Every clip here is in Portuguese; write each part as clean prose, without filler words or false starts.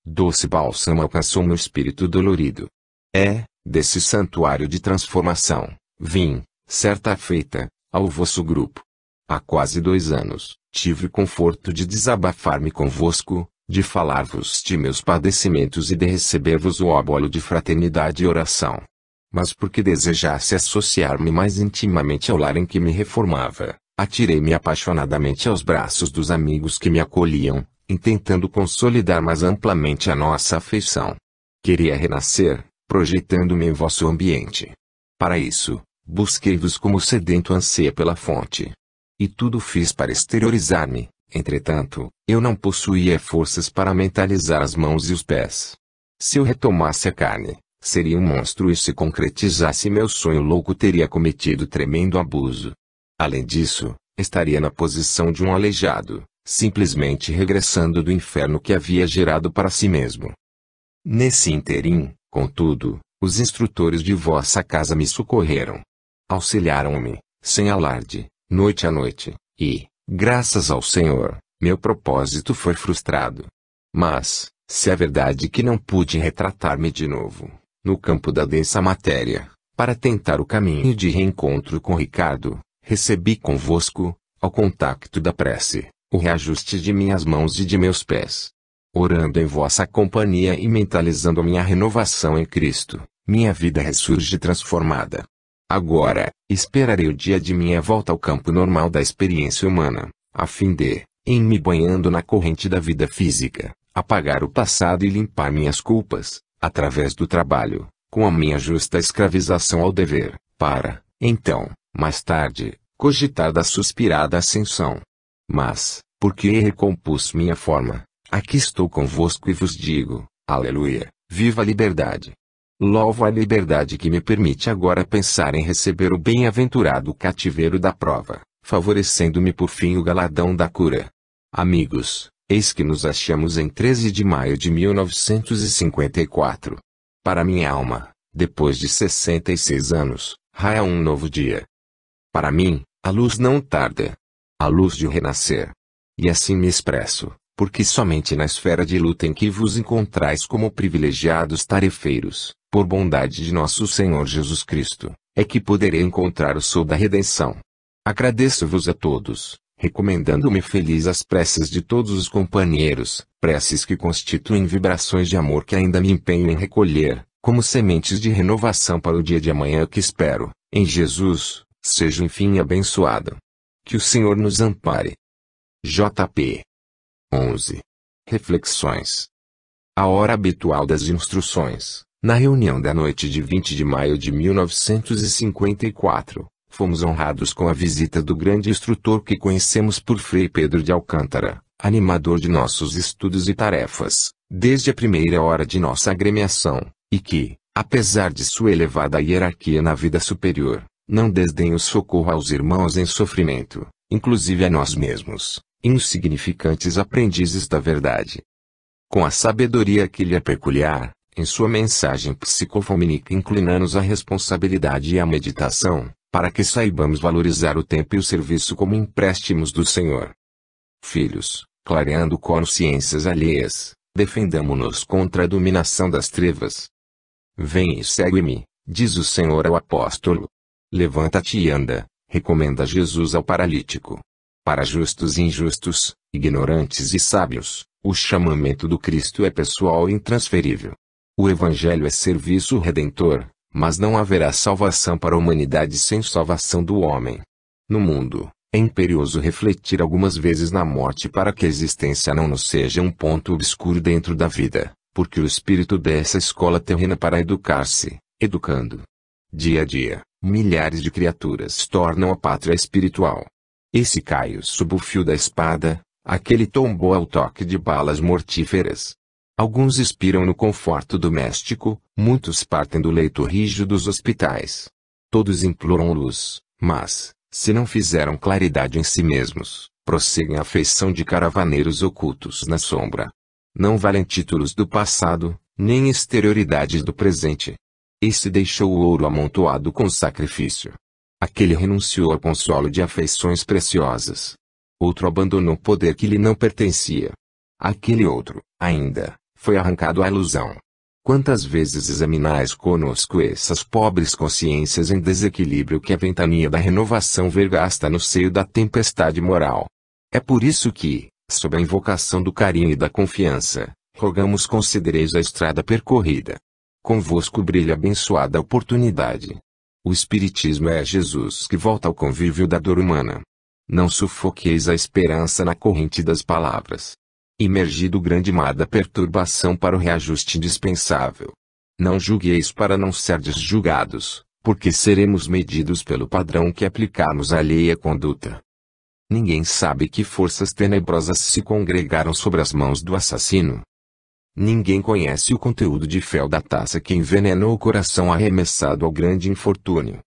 Doce bálsamo alcançou meu espírito dolorido. Desse santuário de transformação, vim, certa feita, ao vosso grupo. Há quase 2 anos, tive o conforto de desabafar-me convosco, de falar-vos de meus padecimentos e de receber-vos o óbolo de fraternidade e oração. Mas porque desejasse associar-me mais intimamente ao lar em que me reformava, atirei-me apaixonadamente aos braços dos amigos que me acolhiam, intentando consolidar mais amplamente a nossa afeição. Queria renascer, projetando-me em vosso ambiente. Para isso, busquei-vos como sedento anseia pela fonte. E tudo fiz para exteriorizar-me, entretanto, eu não possuía forças para mentalizar as mãos e os pés. Se eu retomasse a carne, seria um monstro e se concretizasse meu sonho louco teria cometido tremendo abuso. Além disso, estaria na posição de um aleijado, simplesmente regressando do inferno que havia gerado para si mesmo. Nesse ínterim, contudo, os instrutores de vossa casa me socorreram. Auxiliaram-me, sem alarde, noite a noite, e, graças ao Senhor, meu propósito foi frustrado. Mas, se é verdade que não pude retratar-me de novo, no campo da densa matéria, para tentar o caminho de reencontro com Ricardo, recebi convosco, ao contacto da prece, o reajuste de minhas mãos e de meus pés. Orando em vossa companhia e mentalizando a minha renovação em Cristo, minha vida ressurge transformada. Agora, esperarei o dia de minha volta ao campo normal da experiência humana, a fim de, em me banhando na corrente da vida física, apagar o passado e limpar minhas culpas, através do trabalho, com a minha justa escravização ao dever, para, então, mais tarde, cogitar da suspirada ascensão. Mas, porque recompus minha forma, aqui estou convosco e vos digo, aleluia, viva a liberdade! Louvo a liberdade que me permite agora pensar em receber o bem-aventurado cativeiro da prova, favorecendo-me por fim o galardão da cura. Amigos, eis que nos achamos em 13 de maio de 1954. Para minha alma, depois de 66 anos, raia um novo dia. Para mim, a luz não tarda. A luz de renascer. E assim me expresso, porque somente na esfera de luta em que vos encontrais como privilegiados tarefeiros, por bondade de nosso Senhor Jesus Cristo, é que poderei encontrar o sol da redenção. Agradeço-vos a todos, recomendando-me feliz as preces de todos os companheiros, preces que constituem vibrações de amor que ainda me empenho em recolher, como sementes de renovação para o dia de amanhã que espero, em Jesus, seja enfim abençoado. Que o Senhor nos ampare. J.P. 11. Reflexões. A hora habitual das instruções. Na reunião da noite de 20 de maio de 1954, fomos honrados com a visita do grande instrutor que conhecemos por Frei Pedro de Alcântara, animador de nossos estudos e tarefas, desde a primeira hora de nossa agremiação, e que, apesar de sua elevada hierarquia na vida superior, não desdenha o socorro aos irmãos em sofrimento, inclusive a nós mesmos, insignificantes aprendizes da verdade. Com a sabedoria que lhe é peculiar, em sua mensagem psicofomínica inclina-nos à responsabilidade e à meditação, para que saibamos valorizar o tempo e o serviço como empréstimos do Senhor. Filhos, clareando consciências alheias, defendamo-nos contra a dominação das trevas. Vem e segue-me, diz o Senhor ao apóstolo. Levanta-te e anda, recomenda Jesus ao paralítico. Para justos e injustos, ignorantes e sábios, o chamamento do Cristo é pessoal e intransferível. O Evangelho é serviço redentor, mas não haverá salvação para a humanidade sem salvação do homem. No mundo, é imperioso refletir algumas vezes na morte para que a existência não nos seja um ponto obscuro dentro da vida, porque o espírito dessa escola terrena para educar-se, educando. Dia a dia, milhares de criaturas tornam a pátria espiritual. Esse caiu sob o fio da espada, aquele tombou ao toque de balas mortíferas. Alguns expiram no conforto doméstico, muitos partem do leito rígido dos hospitais. Todos imploram luz, mas, se não fizeram claridade em si mesmos, prosseguem a feição de caravaneiros ocultos na sombra. Não valem títulos do passado, nem exterioridades do presente. Esse deixou o ouro amontoado com sacrifício. Aquele renunciou ao consolo de afeições preciosas. Outro abandonou o poder que lhe não pertencia. Aquele outro, ainda, foi arrancado à ilusão. Quantas vezes examinais conosco essas pobres consciências em desequilíbrio que a ventania da renovação vergasta no seio da tempestade moral? É por isso que, sob a invocação do carinho e da confiança, rogamos considereis a estrada percorrida. Convosco brilha a abençoada oportunidade. O Espiritismo é Jesus que volta ao convívio da dor humana. Não sufoqueis a esperança na corrente das palavras. Imergi do grande mar da perturbação para o reajuste indispensável. Não julgueis para não serdes julgados, porque seremos medidos pelo padrão que aplicarmos à alheia conduta. Ninguém sabe que forças tenebrosas se congregaram sobre as mãos do assassino. Ninguém conhece o conteúdo de fel da taça que envenenou o coração arremessado ao grande infortúnio.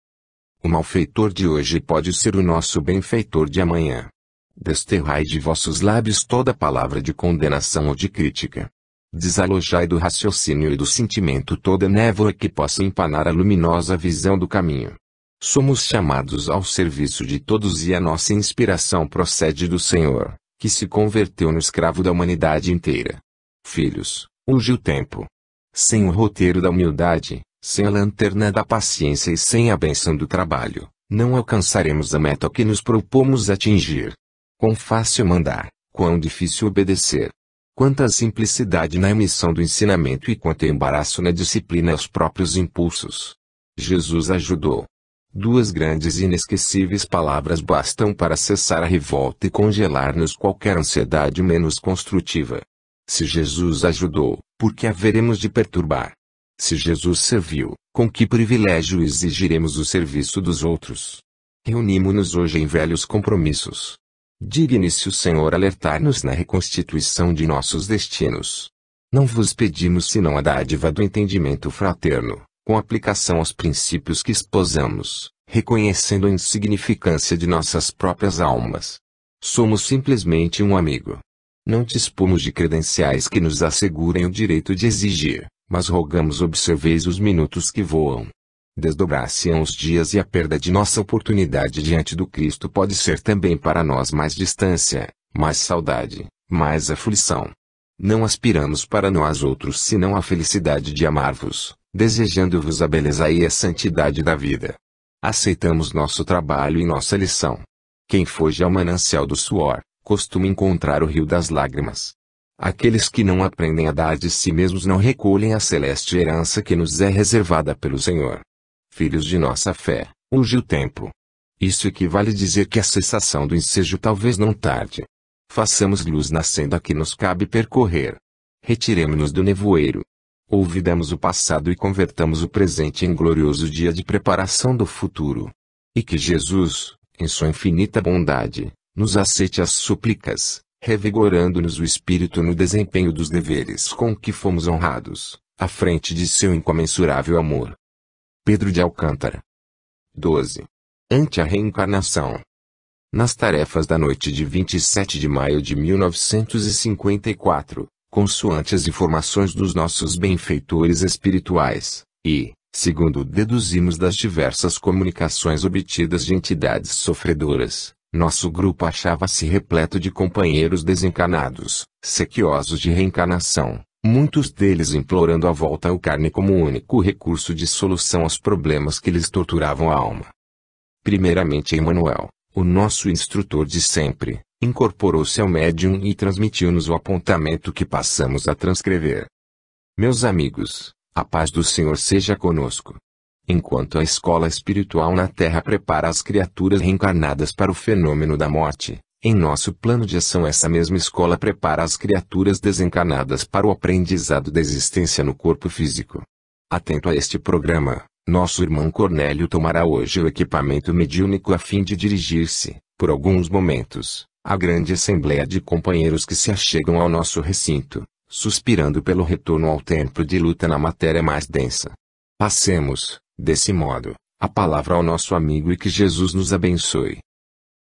O malfeitor de hoje pode ser o nosso benfeitor de amanhã. Desterrai de vossos lábios toda palavra de condenação ou de crítica. Desalojai do raciocínio e do sentimento toda névoa que possa empanar a luminosa visão do caminho. Somos chamados ao serviço de todos e a nossa inspiração procede do Senhor, que se converteu no escravo da humanidade inteira. Filhos, urge o tempo. Sem o roteiro da humildade, sem a lanterna da paciência e sem a bênção do trabalho, não alcançaremos a meta que nos propomos atingir. Quão fácil mandar, quão difícil obedecer. Quanta simplicidade na emissão do ensinamento e quanto embaraço na disciplina aos próprios impulsos. Jesus ajudou. Duas grandes e inesquecíveis palavras bastam para cessar a revolta e congelar-nos qualquer ansiedade menos construtiva. Se Jesus ajudou, por que haveremos de perturbar? Se Jesus serviu, com que privilégio exigiremos o serviço dos outros? Reunimo-nos hoje em velhos compromissos. Digne-se o Senhor alertar-nos na reconstituição de nossos destinos. Não vos pedimos senão a dádiva do entendimento fraterno, com aplicação aos princípios que esposamos, reconhecendo a insignificância de nossas próprias almas. Somos simplesmente um amigo. Não dispomos de credenciais que nos assegurem o direito de exigir, mas rogamos observeis os minutos que voam. Desdobrar-se-ão os dias e a perda de nossa oportunidade diante do Cristo pode ser também para nós mais distância, mais saudade, mais aflição. Não aspiramos para nós outros senão a felicidade de amar-vos, desejando-vos a beleza e a santidade da vida. Aceitamos nosso trabalho e nossa lição. Quem foge ao manancial do suor, costuma encontrar o rio das lágrimas. Aqueles que não aprendem a dar de si mesmos não recolhem a celeste herança que nos é reservada pelo Senhor. Filhos de nossa fé, urge o tempo. Isso equivale a dizer que a cessação do ensejo talvez não tarde. Façamos luz na senda que nos cabe percorrer. Retiremo-nos do nevoeiro. Olvidemos o passado e convertamos o presente em glorioso dia de preparação do futuro. E que Jesus, em sua infinita bondade, nos aceite as súplicas, revigorando-nos o espírito no desempenho dos deveres com que fomos honrados, à frente de seu incomensurável amor. Pedro de Alcântara. 12. Ante a reencarnação. Nas tarefas da noite de 27 de maio de 1954, consoante as informações dos nossos benfeitores espirituais, e, segundo deduzimos das diversas comunicações obtidas de entidades sofredoras, nosso grupo achava-se repleto de companheiros desencarnados, sequiosos de reencarnação, muitos deles implorando a volta ao carne como único recurso de solução aos problemas que lhes torturavam a alma. Primeiramente Emmanuel, o nosso instrutor de sempre, incorporou-se ao médium e transmitiu-nos o apontamento que passamos a transcrever. Meus amigos, a paz do Senhor seja conosco. Enquanto a escola espiritual na Terra prepara as criaturas reencarnadas para o fenômeno da morte, em nosso plano de ação essa mesma escola prepara as criaturas desencarnadas para o aprendizado da existência no corpo físico. Atento a este programa, nosso irmão Cornélio tomará hoje o equipamento mediúnico a fim de dirigir-se, por alguns momentos, à grande assembleia de companheiros que se achegam ao nosso recinto, suspirando pelo retorno ao tempo de luta na matéria mais densa. Passemos, desse modo, a palavra ao nosso amigo e que Jesus nos abençoe.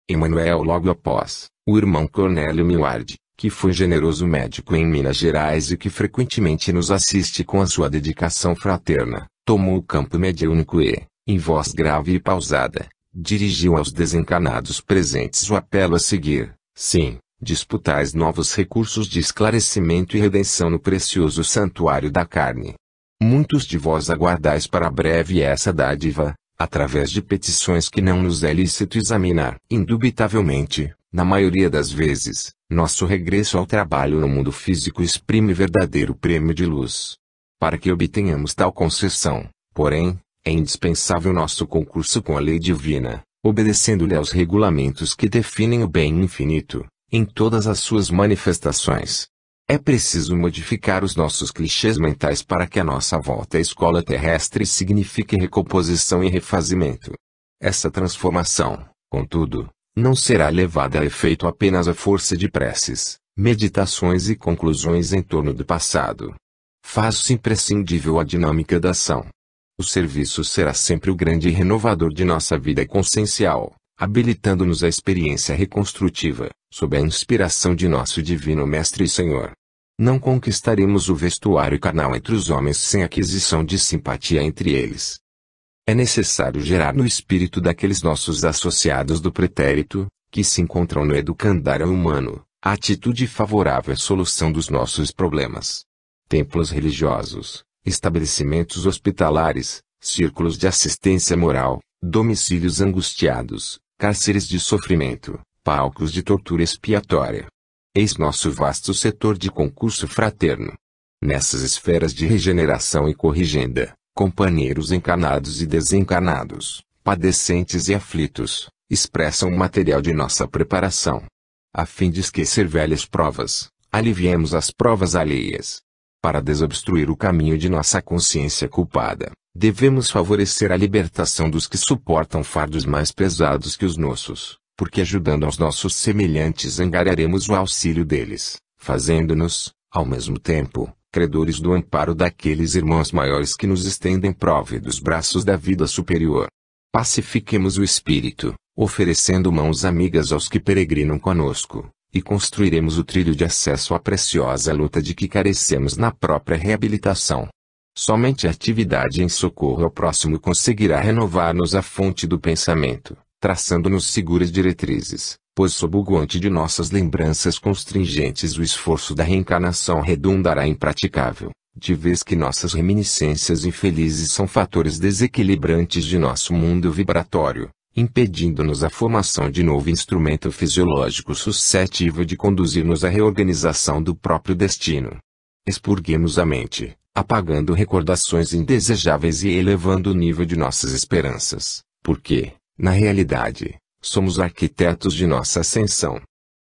Emmanuel. Logo após, o irmão Cornélio Millard, que foi generoso médico em Minas Gerais e que frequentemente nos assiste com a sua dedicação fraterna, tomou o campo mediúnico e, em voz grave e pausada, dirigiu aos desencarnados presentes o apelo a seguir. Sim, disputais novos recursos de esclarecimento e redenção no precioso santuário da carne. Muitos de vós aguardais para breve essa dádiva, através de petições que não nos é lícito examinar. Indubitavelmente, na maioria das vezes, nosso regresso ao trabalho no mundo físico exprime verdadeiro prêmio de luz. Para que obtenhamos tal concessão, porém, é indispensável nosso concurso com a lei divina, obedecendo-lhe aos regulamentos que definem o bem infinito, em todas as suas manifestações. É preciso modificar os nossos clichês mentais para que a nossa volta à escola terrestre signifique recomposição e refazimento. Essa transformação, contudo, não será levada a efeito apenas à força de preces, meditações e conclusões em torno do passado. Faz-se imprescindível a dinâmica da ação. O serviço será sempre o grande renovador de nossa vida consciencial, habilitando-nos à experiência reconstrutiva, sob a inspiração de nosso Divino Mestre e Senhor. Não conquistaremos o vestuário carnal entre os homens sem aquisição de simpatia entre eles. É necessário gerar no espírito daqueles nossos associados do pretérito, que se encontram no educandário humano, a atitude favorável à solução dos nossos problemas. Templos religiosos, estabelecimentos hospitalares, círculos de assistência moral, domicílios angustiados, cárceres de sofrimento, palcos de tortura expiatória. Eis nosso vasto setor de concurso fraterno. Nessas esferas de regeneração e corrigenda, companheiros encarnados e desencarnados, padecentes e aflitos, expressam o material de nossa preparação. A fim de esquecer velhas provas, aliviemos as provas alheias. Para desobstruir o caminho de nossa consciência culpada, devemos favorecer a libertação dos que suportam fardos mais pesados que os nossos, porque ajudando aos nossos semelhantes angariaremos o auxílio deles, fazendo-nos, ao mesmo tempo, credores do amparo daqueles irmãos maiores que nos estendem próvidos braços da vida superior. Pacifiquemos o espírito, oferecendo mãos amigas aos que peregrinam conosco, e construiremos o trilho de acesso à preciosa luta de que carecemos na própria reabilitação. Somente a atividade em socorro ao próximo conseguirá renovar-nos a fonte do pensamento, traçando-nos seguras diretrizes, pois sob o guante de nossas lembranças constringentes o esforço da reencarnação redundará impraticável, de vez que nossas reminiscências infelizes são fatores desequilibrantes de nosso mundo vibratório, impedindo-nos a formação de novo instrumento fisiológico suscetível de conduzir-nos à reorganização do próprio destino. Expurguemos a mente, apagando recordações indesejáveis e elevando o nível de nossas esperanças, porque, na realidade, somos arquitetos de nossa ascensão.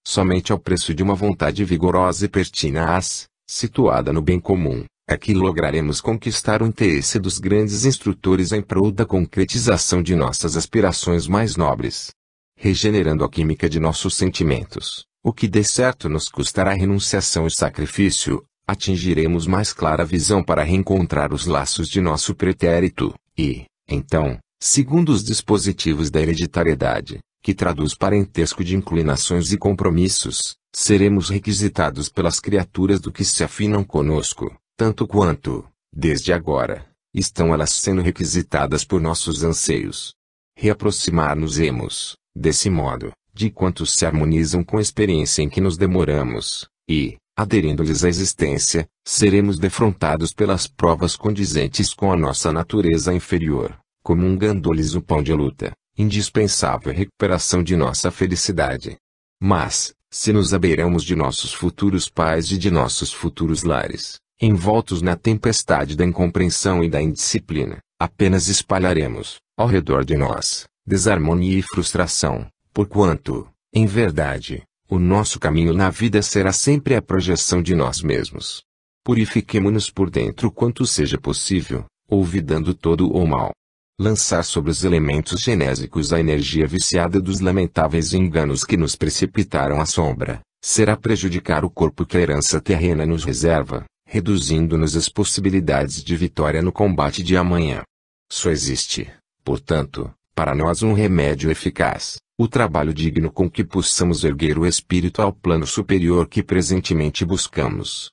Somente ao preço de uma vontade vigorosa e pertinaz, situada no bem comum, é que lograremos conquistar o interesse dos grandes instrutores em prol da concretização de nossas aspirações mais nobres. Regenerando a química de nossos sentimentos, o que de certo nos custará renunciação e sacrifício, atingiremos mais clara visão para reencontrar os laços de nosso pretérito, e, então, segundo os dispositivos da hereditariedade, que traduz parentesco de inclinações e compromissos, seremos requisitados pelas criaturas do que se afinam conosco, tanto quanto, desde agora, estão elas sendo requisitadas por nossos anseios. Reaproximar-nos-emos, desse modo, de quantos se harmonizam com a experiência em que nos demoramos, e, aderindo-lhes à existência, seremos defrontados pelas provas condizentes com a nossa natureza inferior, comungando-lhes o pão de luta, indispensável recuperação de nossa felicidade. Mas, se nos abeiramos de nossos futuros pais e de nossos futuros lares, envoltos na tempestade da incompreensão e da indisciplina, apenas espalharemos, ao redor de nós, desarmonia e frustração, porquanto, em verdade, o nosso caminho na vida será sempre a projeção de nós mesmos. Purifiquemo-nos por dentro quanto seja possível, olvidando todo o mal. Lançar sobre os elementos genésicos a energia viciada dos lamentáveis enganos que nos precipitaram à sombra, será prejudicar o corpo que a herança terrena nos reserva, reduzindo-nos as possibilidades de vitória no combate de amanhã. Só existe, portanto, para nós um remédio eficaz, o trabalho digno com que possamos erguer o espírito ao plano superior que presentemente buscamos.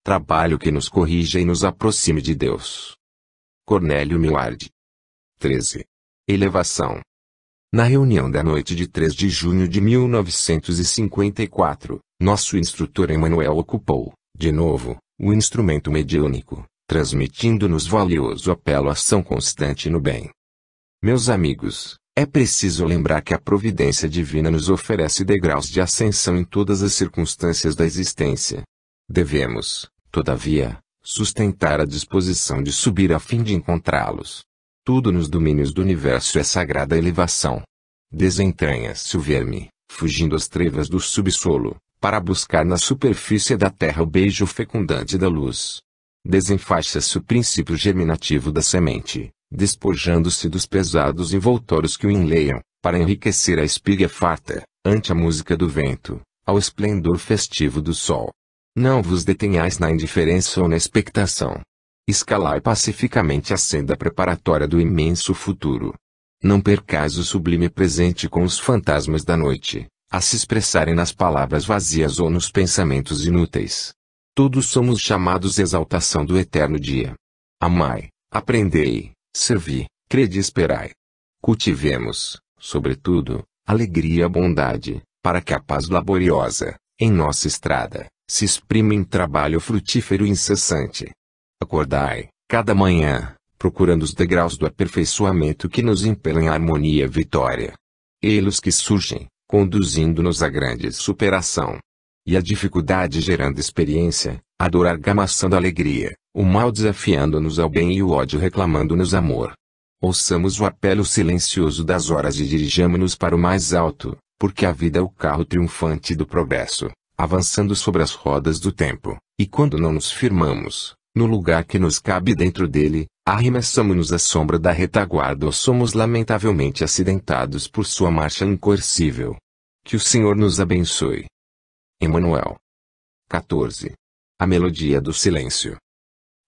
Trabalho que nos corrija e nos aproxime de Deus. Cornélio Millard. 13. Elevação. Na reunião da noite de 3 de junho de 1954, nosso instrutor Emanuel ocupou, de novo, o instrumento mediúnico, transmitindo-nos valioso apelo à ação constante no bem. Meus amigos, é preciso lembrar que a providência divina nos oferece degraus de ascensão em todas as circunstâncias da existência. Devemos, todavia, sustentar a disposição de subir a fim de encontrá-los. Tudo nos domínios do universo é sagrada elevação. Desentranha-se o verme, fugindo às trevas do subsolo, para buscar na superfície da terra o beijo fecundante da luz. Desenfaixa-se o princípio germinativo da semente, despojando-se dos pesados envoltórios que o enleiam, para enriquecer a espiga farta, ante a música do vento, ao esplendor festivo do sol. Não vos detenhais na indiferença ou na expectação. Escalai pacificamente a senda preparatória do imenso futuro. Não percais o sublime presente com os fantasmas da noite, a se expressarem nas palavras vazias ou nos pensamentos inúteis. Todos somos chamados à exaltação do eterno dia. Amai, aprendei, servi, crede e esperai. Cultivemos, sobretudo, alegria e bondade, para que a paz laboriosa, em nossa estrada, se exprima em trabalho frutífero e incessante. Acordai, cada manhã, procurando os degraus do aperfeiçoamento que nos impelem à harmonia e vitória. Eles que surgem, conduzindo-nos à grande superação. E a dificuldade gerando experiência, a dor argamaçando a alegria, o mal desafiando-nos ao bem e o ódio reclamando-nos amor. Ouçamos o apelo silencioso das horas e dirijamo-nos para o mais alto, porque a vida é o carro triunfante do progresso, avançando sobre as rodas do tempo, e quando não nos firmamos no lugar que nos cabe dentro dele, arremessamo-nos à sombra da retaguarda ou somos lamentavelmente acidentados por sua marcha incoercível. Que o Senhor nos abençoe. Emanuel. 14. A melodia do silêncio.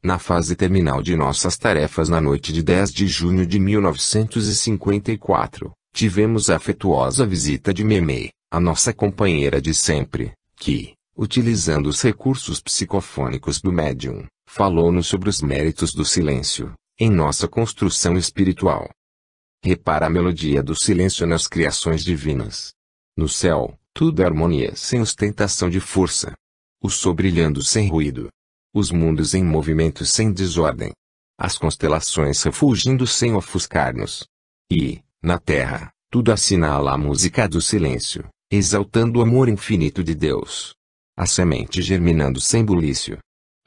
Na fase terminal de nossas tarefas na noite de 10 de junho de 1954, tivemos a afetuosa visita de Memei, a nossa companheira de sempre, que, utilizando os recursos psicofônicos do médium, falou-nos sobre os méritos do silêncio, em nossa construção espiritual. Repara a melodia do silêncio nas criações divinas. No céu, tudo é harmonia sem ostentação de força. O sol brilhando sem ruído. Os mundos em movimento sem desordem. As constelações refulgindo sem ofuscar-nos. E, na terra, tudo assinala a música do silêncio, exaltando o amor infinito de Deus. A semente germinando sem bulício.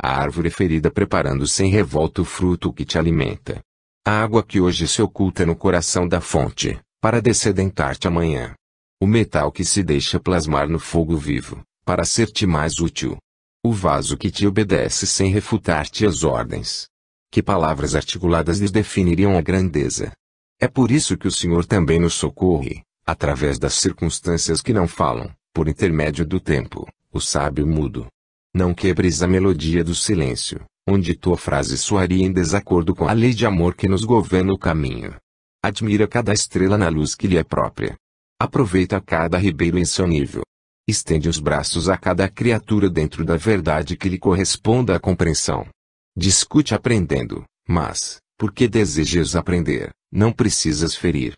A árvore ferida preparando sem revolta o fruto que te alimenta. A água que hoje se oculta no coração da fonte, para descedentar-te amanhã. O metal que se deixa plasmar no fogo vivo, para ser-te mais útil. O vaso que te obedece sem refutar-te as ordens. Que palavras articuladas lhes definiriam a grandeza. É por isso que o Senhor também nos socorre, através das circunstâncias que não falam, por intermédio do tempo, o sábio mudo. Não quebres a melodia do silêncio, onde tua frase soaria em desacordo com a lei de amor que nos governa o caminho. Admira cada estrela na luz que lhe é própria. Aproveita cada ribeiro em seu nível. Estende os braços a cada criatura dentro da verdade que lhe corresponda à compreensão. Discute aprendendo, mas, porque desejas aprender, não precisas ferir.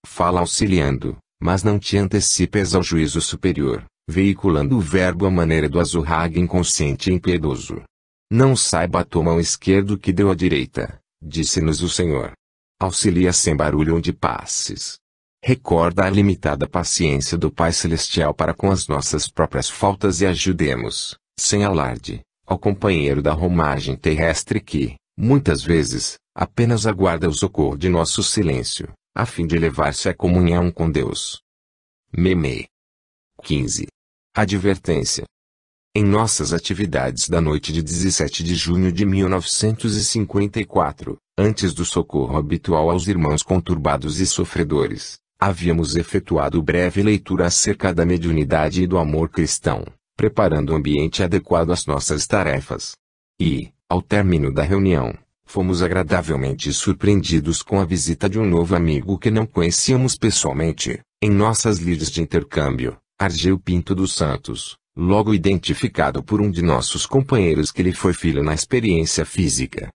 Fala auxiliando, mas não te antecipes ao juízo superior, veiculando o verbo à maneira do azurrague inconsciente e impiedoso. Não saiba a tua mão esquerda o que deu à direita, disse-nos o Senhor. Auxilia sem barulho onde passes. Recorda a limitada paciência do Pai Celestial para com as nossas próprias faltas e ajudemos, sem alarde, ao companheiro da romagem terrestre que, muitas vezes, apenas aguarda o socorro de nosso silêncio, a fim de elevar-se à comunhão com Deus. Memei. 15. Advertência. Em nossas atividades da noite de 17 de junho de 1954, antes do socorro habitual aos irmãos conturbados e sofredores, havíamos efetuado breve leitura acerca da mediunidade e do amor cristão, preparando o ambiente adequado às nossas tarefas. E, ao término da reunião, fomos agradavelmente surpreendidos com a visita de um novo amigo que não conhecíamos pessoalmente, em nossas lides de intercâmbio, Argeu Pinto dos Santos, logo identificado por um de nossos companheiros que lhe foi filho na experiência física.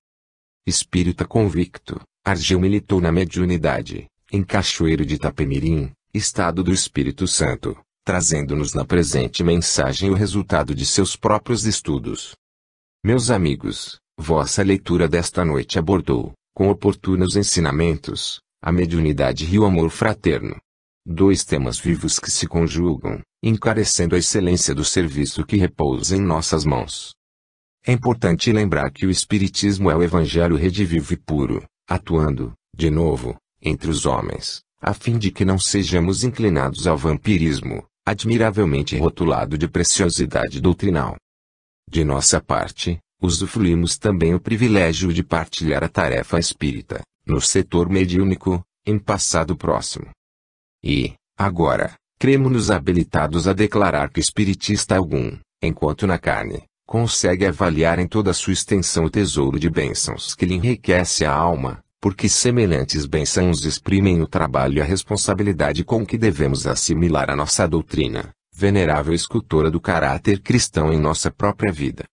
Espírita convicto, Argeu militou na mediunidade, em Cachoeiro de Itapemirim, Estado do Espírito Santo, trazendo-nos na presente mensagem o resultado de seus próprios estudos. Meus amigos, vossa leitura desta noite abordou, com oportunos ensinamentos, a mediunidade e o amor fraterno. Dois temas vivos que se conjugam, encarecendo a excelência do serviço que repousa em nossas mãos. É importante lembrar que o Espiritismo é o Evangelho redivivo e puro, atuando, de novo, entre os homens, a fim de que não sejamos inclinados ao vampirismo, admiravelmente rotulado de preciosidade doutrinal. De nossa parte, usufruímos também o privilégio de partilhar a tarefa espírita, no setor mediúnico, em passado próximo. E, agora, cremo-nos habilitados a declarar que espiritista algum, enquanto na carne, consegue avaliar em toda a sua extensão o tesouro de bênçãos que lhe enriquece a alma, porque semelhantes bênçãos exprimem o trabalho e a responsabilidade com que devemos assimilar a nossa doutrina, venerável escultora do caráter cristão em nossa própria vida.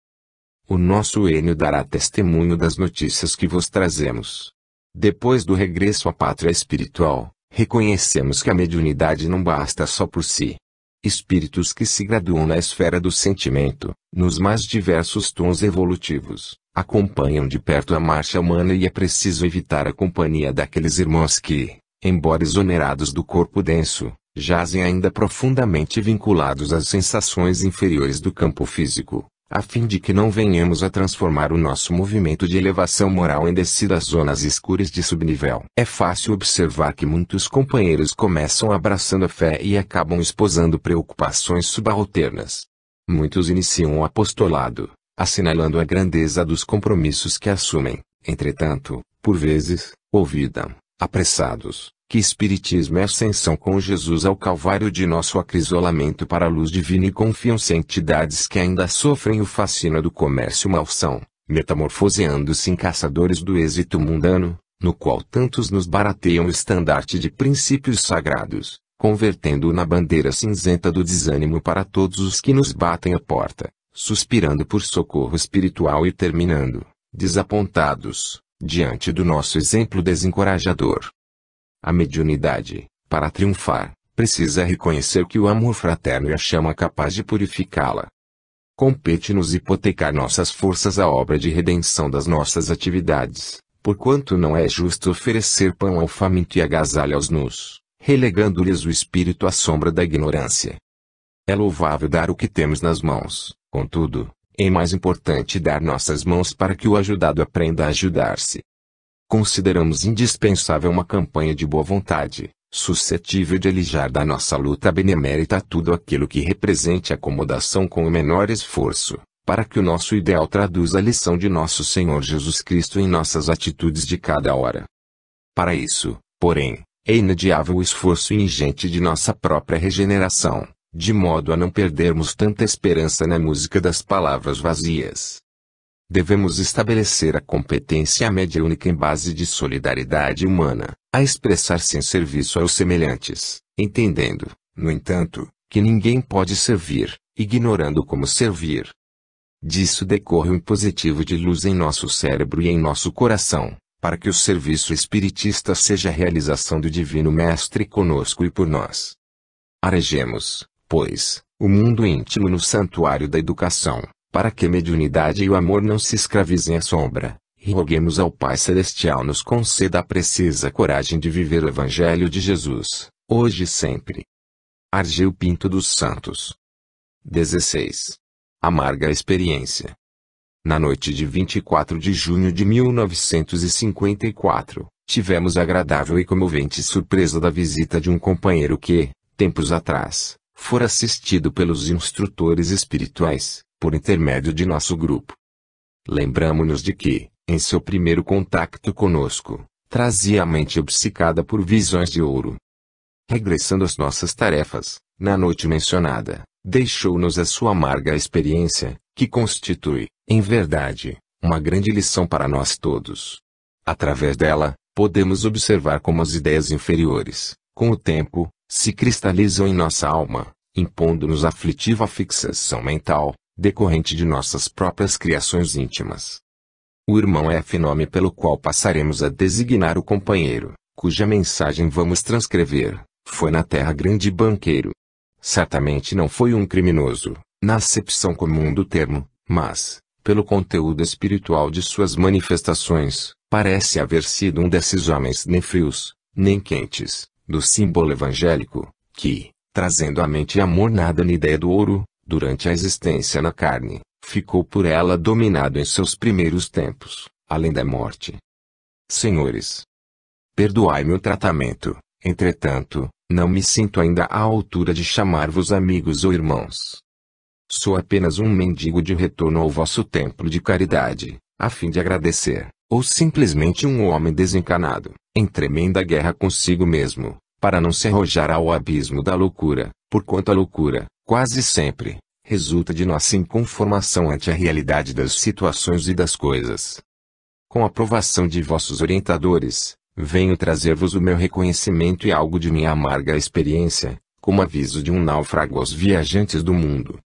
O nosso Enio dará testemunho das notícias que vos trazemos. Depois do regresso à pátria espiritual, reconhecemos que a mediunidade não basta só por si. Espíritos que se graduam na esfera do sentimento, nos mais diversos tons evolutivos, acompanham de perto a marcha humana e é preciso evitar a companhia daqueles irmãos que, embora exonerados do corpo denso, jazem ainda profundamente vinculados às sensações inferiores do campo físico, a fim de que não venhamos a transformar o nosso movimento de elevação moral em descida às zonas escuras de subnível. É fácil observar que muitos companheiros começam abraçando a fé e acabam esposando preocupações subalternas. Muitos iniciam o apostolado, assinalando a grandeza dos compromissos que assumem, entretanto, por vezes, olvidam, apressados, que Espiritismo é ascensão com Jesus ao Calvário de nosso acrisolamento para a luz divina e confiam-se em entidades que ainda sofrem o fascínio do comércio malsão, metamorfoseando-se em caçadores do êxito mundano, no qual tantos nos barateiam o estandarte de princípios sagrados, convertendo-o na bandeira cinzenta do desânimo para todos os que nos batem a porta, suspirando por socorro espiritual e terminando, desapontados, diante do nosso exemplo desencorajador. A mediunidade, para triunfar, precisa reconhecer que o amor fraterno é a chama capaz de purificá-la. Compete-nos hipotecar nossas forças à obra de redenção das nossas atividades, porquanto não é justo oferecer pão ao faminto e agasalho aos nus, relegando-lhes o espírito à sombra da ignorância. É louvável dar o que temos nas mãos, contudo, é mais importante dar nossas mãos para que o ajudado aprenda a ajudar-se. Consideramos indispensável uma campanha de boa vontade, suscetível de alijar da nossa luta benemérita tudo aquilo que represente acomodação com o menor esforço, para que o nosso ideal traduza a lição de nosso Senhor Jesus Cristo em nossas atitudes de cada hora. Para isso, porém, é inadiável o esforço ingente de nossa própria regeneração, de modo a não perdermos tanta esperança na música das palavras vazias. Devemos estabelecer a competência mediúnica em base de solidariedade humana, a expressar-se em serviço aos semelhantes, entendendo, no entanto, que ninguém pode servir, ignorando como servir. Disso decorre um positivo de luz em nosso cérebro e em nosso coração, para que o serviço espiritista seja a realização do Divino Mestre conosco e por nós. Aregemos, pois, o mundo íntimo no santuário da educação, para que a mediunidade e o amor não se escravizem à sombra, e roguemos ao Pai Celestial nos conceda a precisa coragem de viver o Evangelho de Jesus, hoje e sempre. Argel Pinto dos Santos. 16. Amarga experiência. Na noite de 24 de junho de 1954, tivemos a agradável e comovente surpresa da visita de um companheiro que, tempos atrás, fora assistido pelos instrutores espirituais, por intermédio de nosso grupo. Lembramo-nos de que, em seu primeiro contacto conosco, trazia a mente obcecada por visões de ouro. Regressando às nossas tarefas, na noite mencionada, deixou-nos a sua amarga experiência, que constitui, em verdade, uma grande lição para nós todos. Através dela, podemos observar como as ideias inferiores, com o tempo, se cristalizam em nossa alma, impondo-nos aflitiva fixação mental, decorrente de nossas próprias criações íntimas. O irmão F, nome pelo qual passaremos a designar o companheiro, cuja mensagem vamos transcrever, foi na Terra grande banqueiro. Certamente não foi um criminoso, na acepção comum do termo, mas, pelo conteúdo espiritual de suas manifestações, parece haver sido um desses homens nem frios, nem quentes, do símbolo evangélico, que, trazendo à mente a mornada na ideia do ouro, durante a existência na carne, ficou por ela dominado em seus primeiros tempos, além da morte. Senhores, perdoai-me o tratamento, entretanto, não me sinto ainda à altura de chamar-vos amigos ou irmãos. Sou apenas um mendigo de retorno ao vosso templo de caridade, a fim de agradecer, ou simplesmente um homem desencanado, em tremenda guerra consigo mesmo, para não se arrojar ao abismo da loucura, porquanto a loucura, quase sempre, resulta de nossa inconformação ante a realidade das situações e das coisas. Com a aprovação de vossos orientadores, venho trazer-vos o meu reconhecimento e algo de minha amarga experiência, como aviso de um náufrago aos viajantes do mundo.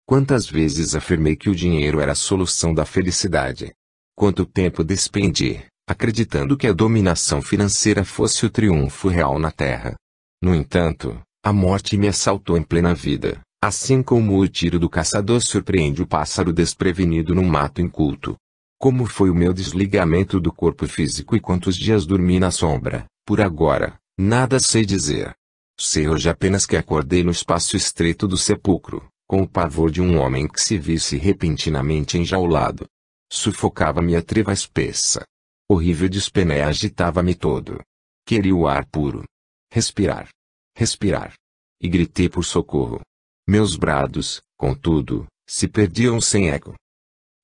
Quantas vezes afirmei que o dinheiro era a solução da felicidade? Quanto tempo despendi, acreditando que a dominação financeira fosse o triunfo real na Terra? No entanto, a morte me assaltou em plena vida, assim como o tiro do caçador surpreende o pássaro desprevenido num mato inculto. Como foi o meu desligamento do corpo físico e quantos dias dormi na sombra, por agora, nada sei dizer. Sei hoje apenas que acordei no espaço estreito do sepulcro, com o pavor de um homem que se visse repentinamente enjaulado. Sufocava-me a treva espessa. Horrível dispneia agitava-me todo. Queria o ar puro. Respirar. Respirar. E gritei por socorro. Meus brados, contudo, se perdiam sem eco.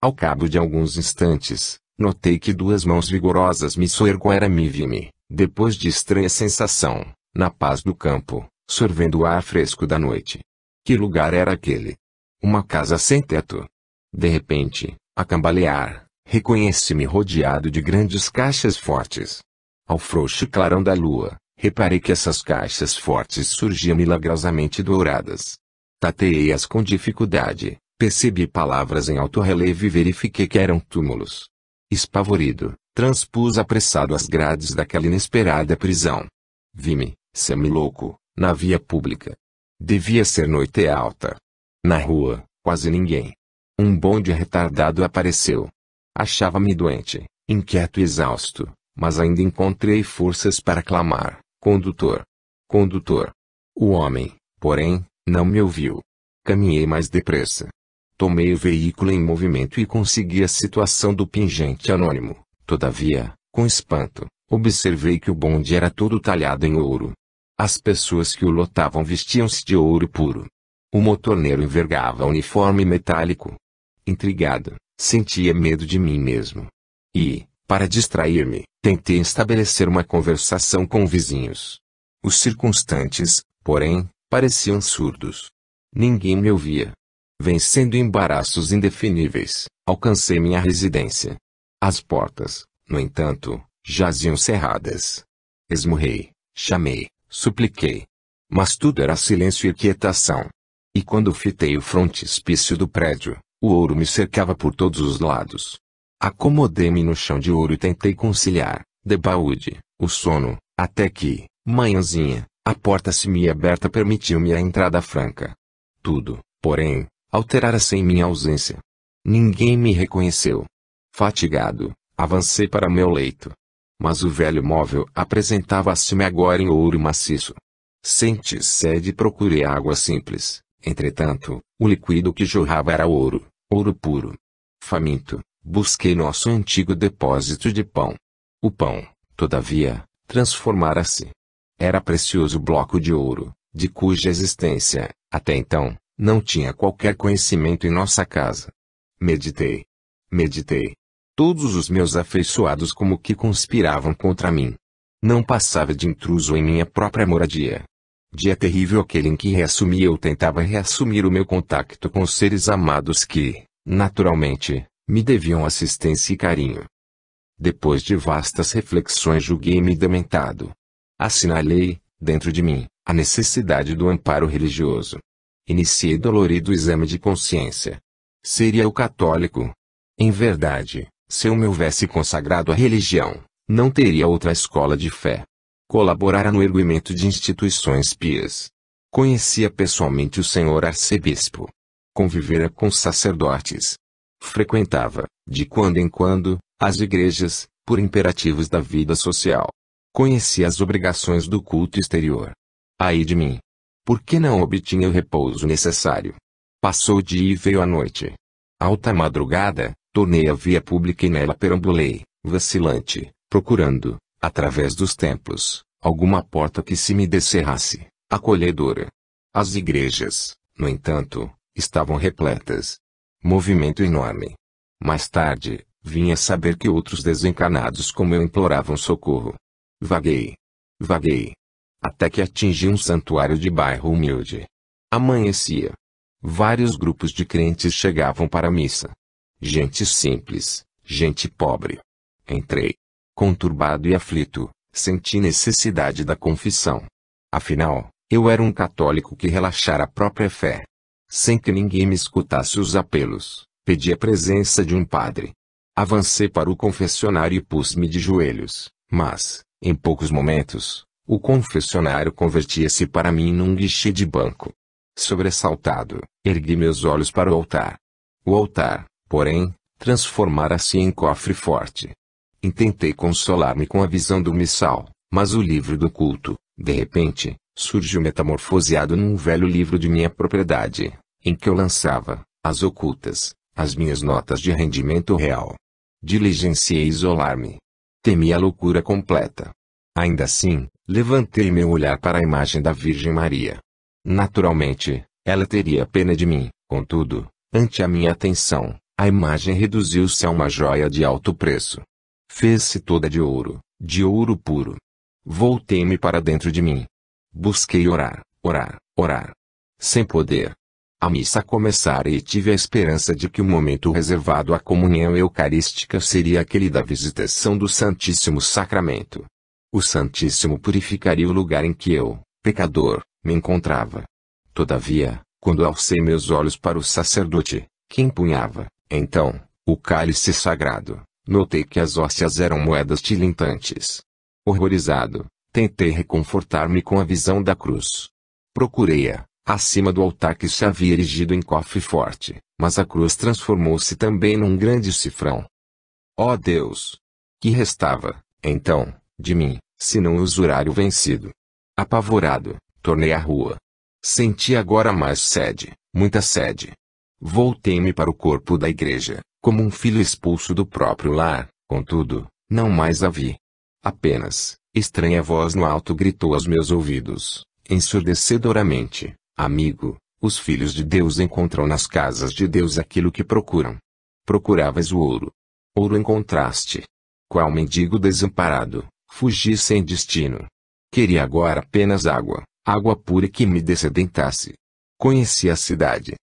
Ao cabo de alguns instantes, notei que duas mãos vigorosas me soergueram-me, depois de estranha sensação, na paz do campo, sorvendo o ar fresco da noite. Que lugar era aquele? Uma casa sem teto. De repente, a cambalear, reconheci-me rodeado de grandes caixas fortes. Ao frouxo clarão da lua, reparei que essas caixas fortes surgiam milagrosamente douradas. Tateei-as com dificuldade. Percebi palavras em alto relevo e verifiquei que eram túmulos. Espavorido, transpus apressado as grades daquela inesperada prisão. Vi-me, semi-louco, na via pública. Devia ser noite alta. Na rua, quase ninguém. Um bonde retardado apareceu. Achava-me doente, inquieto e exausto, mas ainda encontrei forças para clamar: condutor! Condutor! O homem, porém, não me ouviu. Caminhei mais depressa. Tomei o veículo em movimento e consegui a situação do pingente anônimo. Todavia, com espanto, observei que o bonde era todo talhado em ouro. As pessoas que o lotavam vestiam-se de ouro puro. O motorneiro envergava uniforme metálico. Intrigado, sentia medo de mim mesmo. E, para distrair-me, tentei estabelecer uma conversação com vizinhos. Os circunstantes, porém, pareciam surdos. Ninguém me ouvia. Vencendo embaraços indefiníveis, alcancei minha residência. As portas, no entanto, jaziam cerradas. Esmurrei, chamei, supliquei. Mas tudo era silêncio e quietação. E quando fitei o frontispício do prédio, o ouro me cercava por todos os lados. Acomodei-me no chão de ouro e tentei conciliar, debaúde, o sono, até que, manhãzinha, a porta semi-aberta permitiu-me a entrada franca. Tudo, porém, alterara-se em minha ausência. Ninguém me reconheceu. Fatigado, avancei para meu leito. Mas o velho móvel apresentava-se-me agora em ouro maciço. Senti sede e procurei água simples. Entretanto, o líquido que jorrava era ouro, ouro puro. Faminto, busquei nosso antigo depósito de pão. O pão, todavia, transformara-se. Era precioso bloco de ouro, de cuja existência, até então, não tinha qualquer conhecimento em nossa casa. Meditei. Meditei. Todos os meus afeiçoados como que conspiravam contra mim. Não passava de intruso em minha própria moradia. Dia terrível aquele em que reassumi ou tentava reassumir o meu contacto com os seres amados que, naturalmente, me deviam assistência e carinho. Depois de vastas reflexões julguei-me dementado. Assinalei, dentro de mim, a necessidade do amparo religioso. Iniciei dolorido exame de consciência. Seria eu católico? Em verdade, se eu me houvesse consagrado à religião, não teria outra escola de fé. colaborara no erguimento de instituições pias. Conhecia pessoalmente o senhor arcebispo. Convivera com sacerdotes. Frequentava, de quando em quando, as igrejas, por imperativos da vida social. Conhecia as obrigações do culto exterior. Ai de mim! Por que não obtinha o repouso necessário? Passou o dia e veio a noite. Alta madrugada, tornei à via pública e nela perambulei, vacilante, procurando, através dos tempos, alguma porta que se me descerrasse, acolhedora. As igrejas, no entanto, estavam repletas. Movimento enorme. Mais tarde, vim a saber que outros desencarnados como eu imploravam socorro. Vaguei. Até que atingi um santuário de bairro humilde. Amanhecia. Vários grupos de crentes chegavam para a missa. Gente simples, gente pobre. Entrei. Conturbado e aflito, senti necessidade da confissão. Afinal, eu era um católico que relaxara a própria fé. Sem que ninguém me escutasse os apelos, pedi a presença de um padre. Avancei para o confessionário e pus-me de joelhos, mas, em poucos momentos, o confessionário convertia-se para mim num guichê de banco. Sobressaltado, ergui meus olhos para o altar. O altar, porém, transformara-se em cofre forte. Intentei consolar-me com a visão do missal, mas o livro do culto, de repente, surgiu metamorfoseado num velho livro de minha propriedade, em que eu lançava, às ocultas, as minhas notas de rendimento real. Diligenciei isolar-me. Temi a loucura completa. Ainda assim, levantei meu olhar para a imagem da Virgem Maria. Naturalmente, ela teria pena de mim, contudo, ante a minha atenção, a imagem reduziu-se a uma joia de alto preço. Fez-se toda de ouro puro. Voltei-me para dentro de mim. Busquei orar. Sem poder. A missa começara e tive a esperança de que o momento reservado à comunhão eucarística seria aquele da visitação do Santíssimo Sacramento. O Santíssimo purificaria o lugar em que eu, pecador, me encontrava. Todavia, quando alcei meus olhos para o sacerdote, que empunhava, então, o cálice sagrado, notei que as hóstias eram moedas tilintantes. Horrorizado, tentei reconfortar-me com a visão da cruz. Procurei-a, acima do altar que se havia erigido em cofre forte, mas a cruz transformou-se também num grande cifrão. Ó Deus! Que restava, então, de mim, senão o usurário vencido? Apavorado, tornei à rua. Senti agora mais sede, muita sede. Voltei-me para o corpo da igreja, como um filho expulso do próprio lar, contudo, não mais a vi. Apenas, estranha voz no alto gritou aos meus ouvidos, ensurdecedoramente: amigo, os filhos de Deus encontram nas casas de Deus aquilo que procuram. Procuravas o ouro. Ouro encontraste. Qual mendigo desamparado, fugi sem destino. Queria agora apenas água, água pura que me dessedentasse. Conheci a cidade.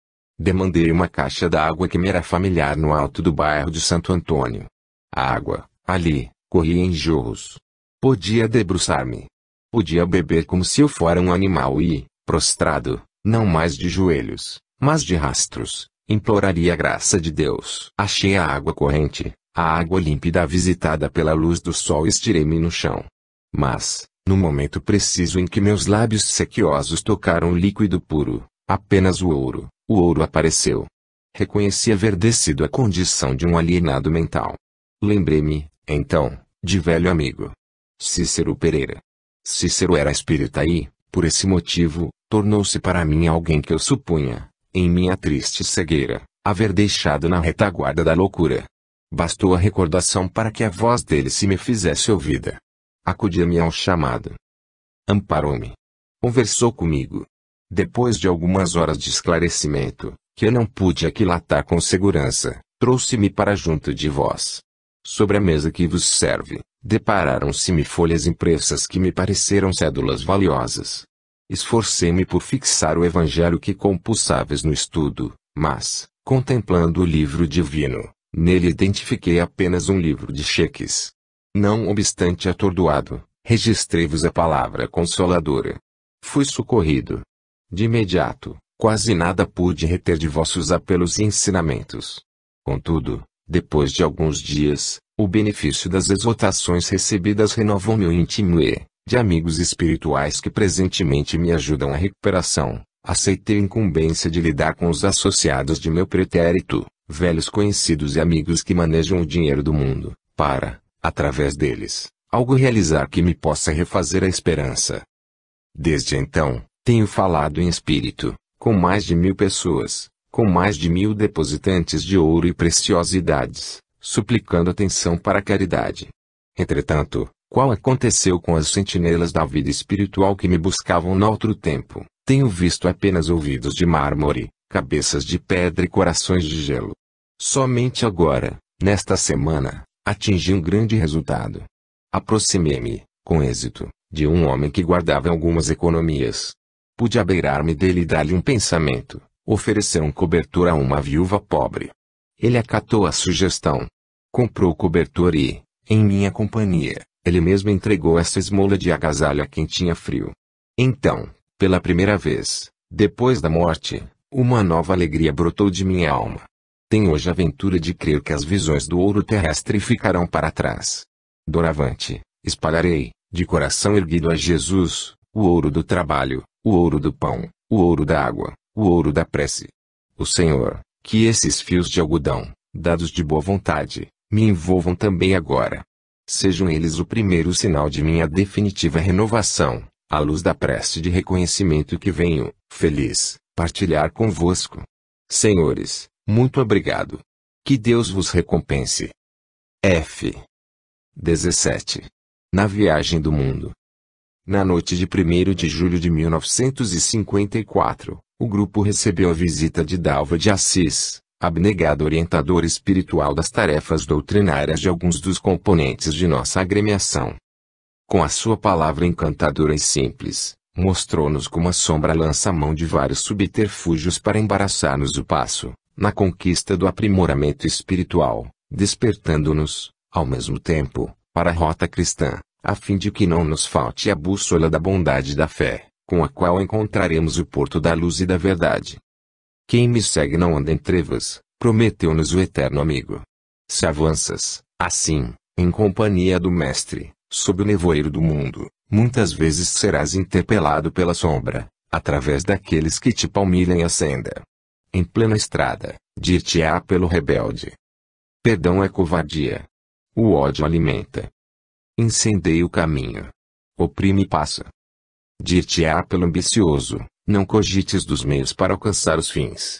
Demandei uma caixa d'água que me era familiar no alto do bairro de Santo Antônio. A água, ali, corria em jorros. Podia debruçar-me. Podia beber como se eu fora um animal e, prostrado, não mais de joelhos, mas de rastros, imploraria a graça de Deus. Achei a água corrente, a água límpida visitada pela luz do sol e estirei-me no chão. Mas, no momento preciso em que meus lábios sequiosos tocaram o líquido puro, apenas o ouro apareceu. Reconheci haver descido a condição de um alienado mental. Lembrei-me, então, de velho amigo Cícero Pereira. Cícero era espírita e, por esse motivo, tornou-se para mim alguém que eu supunha, em minha triste cegueira, haver deixado na retaguarda da loucura. Bastou a recordação para que a voz dele se me fizesse ouvida. Acudia-me ao chamado. Amparou-me. Conversou comigo. Depois de algumas horas de esclarecimento, que eu não pude aquilatar com segurança, trouxe-me para junto de vós. Sobre a mesa que vos serve, depararam-se-me folhas impressas que me pareceram cédulas valiosas. Esforcei-me por fixar o evangelho que compulsáveis no estudo, mas, contemplando o livro divino, nele identifiquei apenas um livro de cheques. Não obstante atordoado, registrei-vos a palavra consoladora. Fui socorrido. De imediato, quase nada pude reter de vossos apelos e ensinamentos. Contudo, depois de alguns dias, o benefício das exortações recebidas renovou meu íntimo e, De amigos espirituais que presentemente me ajudam à recuperação, aceitei a incumbência de lidar com os associados de meu pretérito, velhos conhecidos e amigos que manejam o dinheiro do mundo, para, através deles, algo realizar que me possa refazer a esperança. Desde então, tenho falado em espírito, com mais de 1000 pessoas, com mais de 1000 depositantes de ouro e preciosidades, suplicando atenção para a caridade. Entretanto, qual aconteceu com as sentinelas da vida espiritual que me buscavam no outro tempo? Tenho visto apenas ouvidos de mármore, cabeças de pedra e corações de gelo. Somente agora, nesta semana, atingi um grande resultado. Aproximei-me, com êxito, de um homem que guardava algumas economias. Pude abeirar-me dele e dar-lhe um pensamento, oferecer um cobertor a uma viúva pobre. Ele acatou a sugestão. Comprou o cobertor e, em minha companhia, ele mesmo entregou essa esmola de agasalho a quem tinha frio. Então, pela primeira vez, depois da morte, uma nova alegria brotou de minha alma. Tenho hoje a ventura de crer que as visões do ouro terrestre ficarão para trás. Doravante, espalharei, de coração erguido a Jesus, o ouro do trabalho, o ouro do pão, o ouro da água, o ouro da prece. O Senhor, que esses fios de algodão, dados de boa vontade, me envolvam também agora. Sejam eles o primeiro sinal de minha definitiva renovação, à luz da prece de reconhecimento que venho, feliz, partilhar convosco. Senhores, muito obrigado. Que Deus vos recompense. F. 17. Na viagem do mundo. Na noite de 1º de julho de 1954, o grupo recebeu a visita de Dalva de Assis, abnegado orientador espiritual das tarefas doutrinárias de alguns dos componentes de nossa agremiação. Com a sua palavra encantadora e simples, mostrou-nos como a sombra lança a mão de vários subterfúgios para embaraçar-nos o passo, na conquista do aprimoramento espiritual, despertando-nos, ao mesmo tempo, para a rota cristã, a fim de que não nos falte a bússola da bondade e da fé, com a qual encontraremos o porto da luz e da verdade. Quem me segue não anda em trevas, prometeu-nos o eterno amigo. Se avanças, assim, em companhia do Mestre, sob o nevoeiro do mundo, muitas vezes serás interpelado pela sombra, através daqueles que te palmilhem a senda. Em plena estrada, dir-te-á pelo rebelde. Perdão é covardia. O ódio alimenta. Incendeia o caminho. Oprime e passa. Dir-te-á pelo ambicioso, não cogites dos meios para alcançar os fins.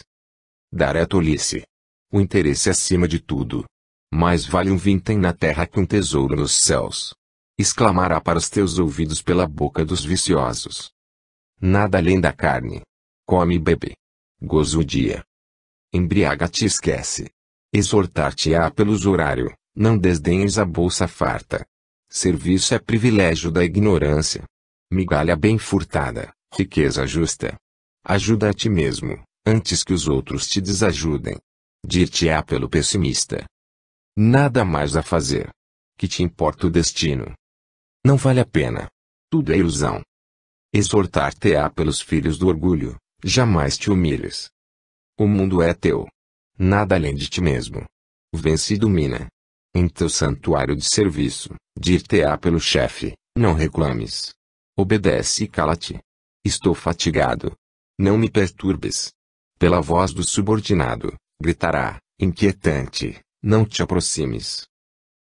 Dar é tolice. O interesse acima de tudo. Mais vale um vintém na terra que um tesouro nos céus. Exclamará para os teus ouvidos pela boca dos viciosos. Nada além da carne. Come e bebe. Goza o dia. Embriaga-te e esquece. Exortar-te-á pelo horário, não desdenhes a bolsa farta. Serviço é privilégio da ignorância. Migalha bem furtada, riqueza justa. Ajuda a ti mesmo, antes que os outros te desajudem. Dir-te-á pelo pessimista. Nada mais a fazer. Que te importa o destino? Não vale a pena. Tudo é ilusão. Exortar-te-á pelos filhos do orgulho, jamais te humilhes. O mundo é teu. Nada além de ti mesmo. Vence e domina. Em teu santuário de serviço, dir-te-á pelo chefe, não reclames. Obedece e cala-te. Estou fatigado. Não me perturbes. Pela voz do subordinado, gritará, inquietante, não te aproximes.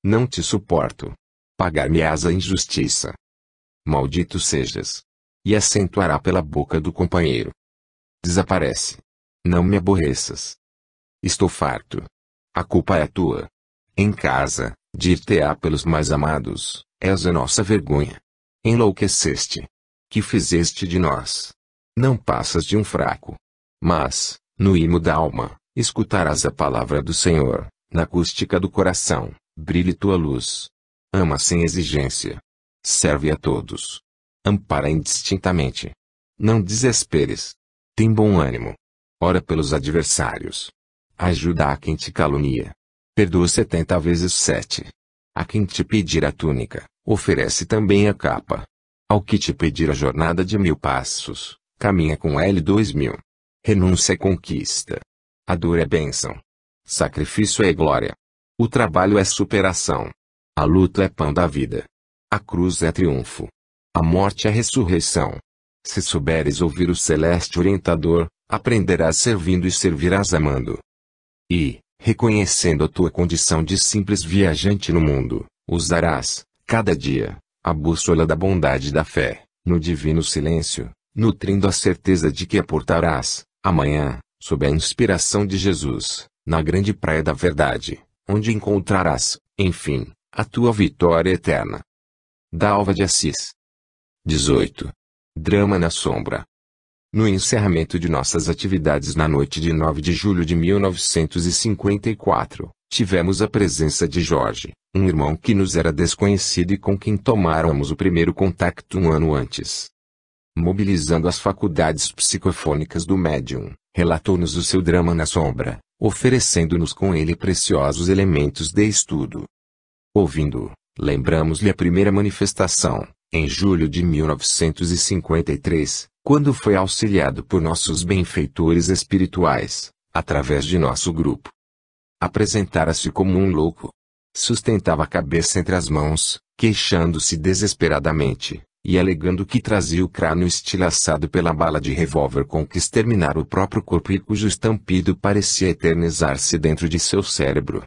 Não te suporto. Pagar-me-ás a injustiça. Maldito sejas. E acentuará pela boca do companheiro. Desaparece. Não me aborreças. Estou farto. A culpa é tua. Em casa, dir-te-á pelos mais amados, és a nossa vergonha. Enlouqueceste. Que fizeste de nós? Não passas de um fraco. Mas, no imo da alma, escutarás a palavra do Senhor, na acústica do coração, brilhe tua luz. Ama sem exigência. Serve a todos. Ampara indistintamente. Não desesperes. Tem bom ânimo. Ora pelos adversários. Ajuda a quem te calunia. Perdoa 70 vezes 7. A quem te pedir a túnica, oferece também a capa. Ao que te pedir a jornada de 1000 passos, caminha com ele 2000. Renúncia é conquista. A dor é bênção. Sacrifício é glória. O trabalho é superação. A luta é pão da vida. A cruz é triunfo. a morte e a ressurreição. Se souberes ouvir o celeste orientador, aprenderás servindo e servirás amando. E, reconhecendo a tua condição de simples viajante no mundo, usarás, cada dia, a bússola da bondade e da fé, no divino silêncio, nutrindo a certeza de que aportarás, amanhã, sob a inspiração de Jesus, na grande praia da verdade, onde encontrarás, enfim, a tua vitória eterna. Dalva de Assis. 18. Drama na sombra. No encerramento de nossas atividades na noite de 9 de julho de 1954, tivemos a presença de Jorge, um irmão que nos era desconhecido e com quem tomáramos o primeiro contato um ano antes. Mobilizando as faculdades psicofônicas do médium, relatou-nos o seu drama na sombra, oferecendo-nos com ele preciosos elementos de estudo. Ouvindo, lembramos-lhe a primeira manifestação, em julho de 1953, quando foi auxiliado por nossos benfeitores espirituais, através de nosso grupo. Apresentara-se como um louco. Sustentava a cabeça entre as mãos, queixando-se desesperadamente, e alegando que trazia o crânio estilhaçado pela bala de revólver com que exterminara o próprio corpo e cujo estampido parecia eternizar-se dentro de seu cérebro.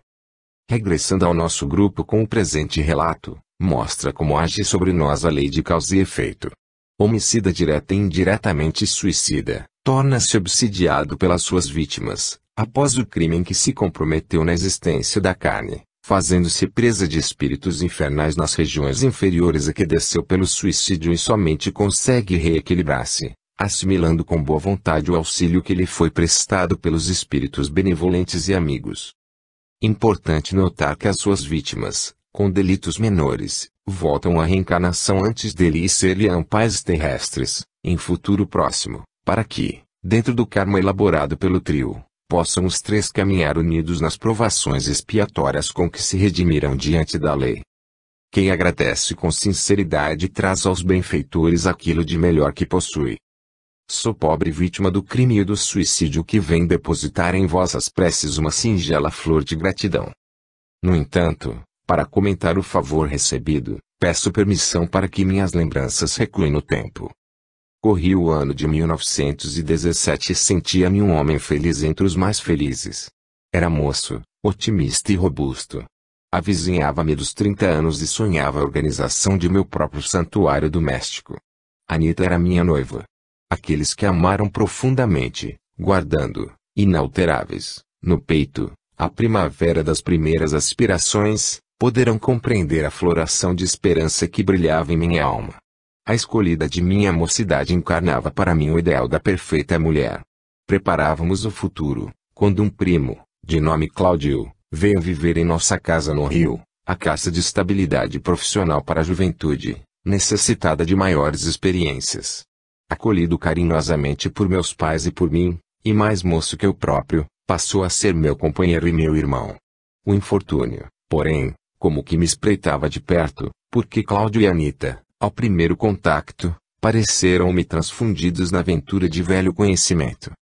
Regressando ao nosso grupo com o presente relato, mostra como age sobre nós a lei de causa e efeito. Homicida direta e indiretamente suicida, torna-se obsidiado pelas suas vítimas, após o crime em que se comprometeu na existência da carne, fazendo-se presa de espíritos infernais nas regiões inferiores a que desceu pelo suicídio e somente consegue reequilibrar-se, assimilando com boa vontade o auxílio que lhe foi prestado pelos espíritos benevolentes e amigos. Importante notar que as suas vítimas, com delitos menores, voltam à reencarnação antes dele e ser-lhe-ão pais terrestres, em futuro próximo, para que, dentro do karma elaborado pelo trio, possam os três caminhar unidos nas provações expiatórias com que se redimirão diante da lei. Quem agradece com sinceridade traz aos benfeitores aquilo de melhor que possui. Sou pobre vítima do crime e do suicídio que vem depositar em vossas preces uma singela flor de gratidão. No entanto, para comentar o favor recebido, peço permissão para que minhas lembranças recuem no tempo. Corri o ano de 1917 e sentia-me um homem feliz entre os mais felizes. Era moço, otimista e robusto. Avizinhava-me dos 30 anos e sonhava a organização de meu próprio santuário doméstico. Anita era minha noiva. Aqueles que amaram profundamente, guardando, inalteráveis, no peito, a primavera das primeiras aspirações, poderão compreender a floração de esperança que brilhava em minha alma. A escolhida de minha mocidade encarnava para mim o ideal da perfeita mulher. Preparávamos o futuro, quando um primo, de nome Cláudio, veio viver em nossa casa no Rio, a casa de estabilidade profissional para a juventude, necessitada de maiores experiências. Acolhido carinhosamente por meus pais e por mim, e mais moço que eu próprio, passou a ser meu companheiro e meu irmão. O infortúnio, porém, como que me espreitava de perto, porque Cláudio e Anita, ao primeiro contacto, pareceram-me transfundidos na aventura de velho conhecimento.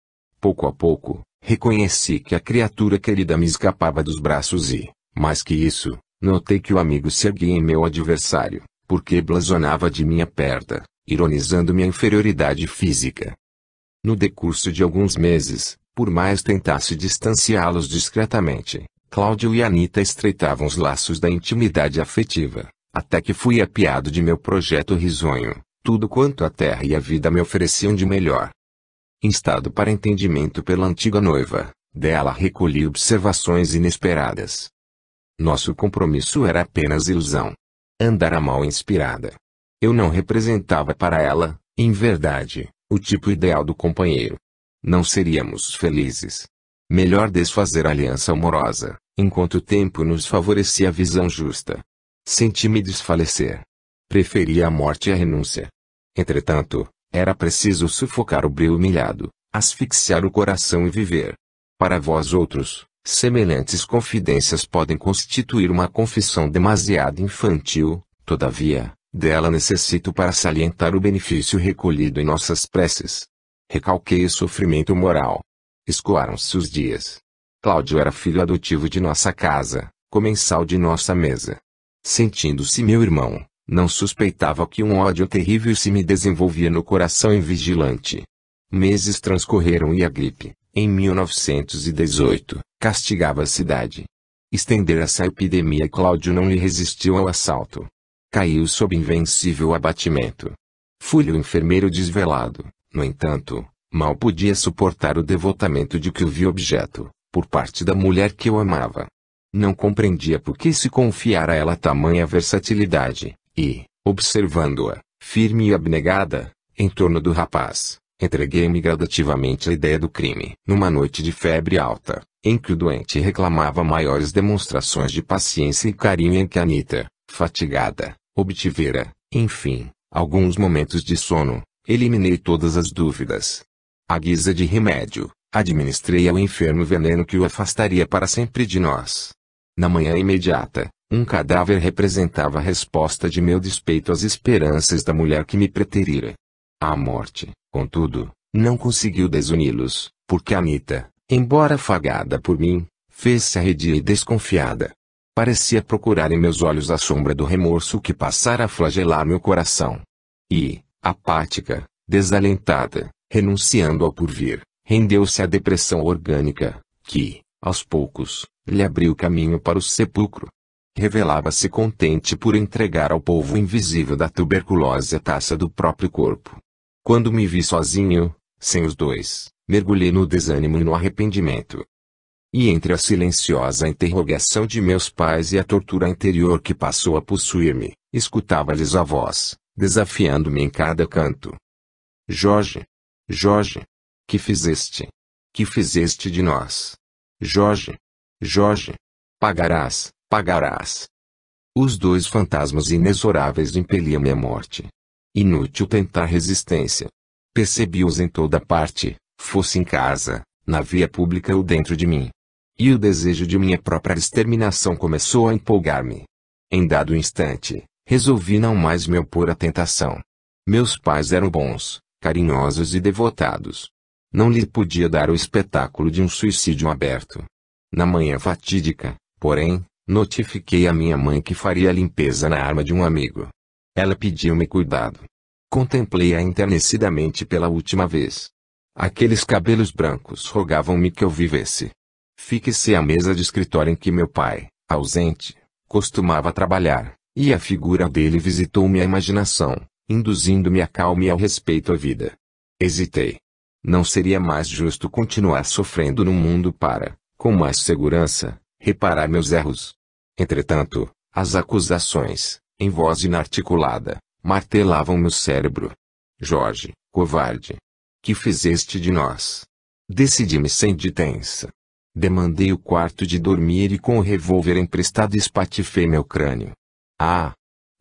Pouco a pouco, reconheci que a criatura querida me escapava dos braços e, mais que isso, notei que o amigo se erguia em meu adversário, porque blasonava de minha perda, ironizando minha inferioridade física. No decurso de alguns meses, por mais tentasse distanciá-los discretamente, Cláudio e Anita estreitavam os laços da intimidade afetiva, até que fui apiado de meu projeto risonho, tudo quanto a terra e a vida me ofereciam de melhor. Instado para entendimento pela antiga noiva, dela recolhi observações inesperadas. Nosso compromisso era apenas ilusão. Andara mal inspirada. Eu não representava para ela, em verdade, o tipo ideal do companheiro. Não seríamos felizes. Melhor desfazer a aliança amorosa, enquanto o tempo nos favorecia a visão justa. Senti-me desfalecer. Preferia a morte e a renúncia. Entretanto, era preciso sufocar o brilho humilhado, asfixiar o coração e viver. Para vós outros, semelhantes confidências podem constituir uma confissão demasiado infantil, todavia, dela necessito para salientar o benefício recolhido em nossas preces. Recalquei o sofrimento moral. Escoaram-se os dias. Cláudio era filho adotivo de nossa casa, comensal de nossa mesa. Sentindo-se meu irmão, Não suspeitava que um ódio terrível se me desenvolvia no coração invigilante. Meses transcorreram e a gripe, em 1918, castigava a cidade. Estendera-se a epidemia e Cláudio não lhe resistiu ao assalto. Caiu sob invencível abatimento. Fui o enfermeiro desvelado, no entanto, mal podia suportar o devotamento de que o vi objeto, por parte da mulher que eu amava. Não compreendia por que se confiara a ela tamanha versatilidade, e, observando-a, firme e abnegada, em torno do rapaz, entreguei-me gradativamente à ideia do crime. Numa noite de febre alta, em que o doente reclamava maiores demonstrações de paciência e carinho em que Anita, fatigada, obtivera, enfim, alguns momentos de sono, eliminei todas as dúvidas. À guisa de remédio, administrei ao enfermo veneno que o afastaria para sempre de nós. Na manhã imediata, um cadáver representava a resposta de meu despeito às esperanças da mulher que me preterira. A morte, contudo, não conseguiu desuni-los, porque Anita, embora afagada por mim, fez-se arredia e desconfiada. Parecia procurar em meus olhos a sombra do remorso que passara a flagelar meu coração. E, apática, desalentada, renunciando ao porvir, rendeu-se à depressão orgânica, que, aos poucos, lhe abriu caminho para o sepulcro. Revelava-se contente por entregar ao polvo invisível da tuberculose a taça do próprio corpo. Quando me vi sozinho, sem os dois, mergulhei no desânimo e no arrependimento. E entre a silenciosa interrogação de meus pais e a tortura interior que passou a possuir-me, escutava-lhes a voz, desafiando-me em cada canto. Jorge! Jorge! Que fizeste? Que fizeste de nós? Jorge! Jorge! Pagarás, pagarás! Os dois fantasmas inexoráveis impeliam-me à morte. Inútil tentar resistência. Percebi-os em toda parte, fosse em casa, na via pública ou dentro de mim. E o desejo de minha própria exterminação começou a empolgar-me. Em dado instante, resolvi não mais me opor à tentação. Meus pais eram bons, carinhosos e devotados. Não lhe podia dar o espetáculo de um suicídio aberto. Na manhã fatídica, porém, notifiquei a minha mãe que faria a limpeza na arma de um amigo. Ela pediu-me cuidado. Contemplei-a enternecidamente pela última vez. Aqueles cabelos brancos rogavam-me que eu vivesse. Fique-se à mesa de escritório em que meu pai, ausente, costumava trabalhar, e a figura dele visitou-me a imaginação, induzindo-me a calma e ao respeito à vida. Hesitei. Não seria mais justo continuar sofrendo no mundo para, com mais segurança, reparar meus erros. Entretanto, as acusações, em voz inarticulada, martelavam meu cérebro. Jorge, covarde! Que fizeste de nós? Decidi-me sem detença. Demandei o quarto de dormir e com o revólver emprestado espatifei meu crânio. Ah!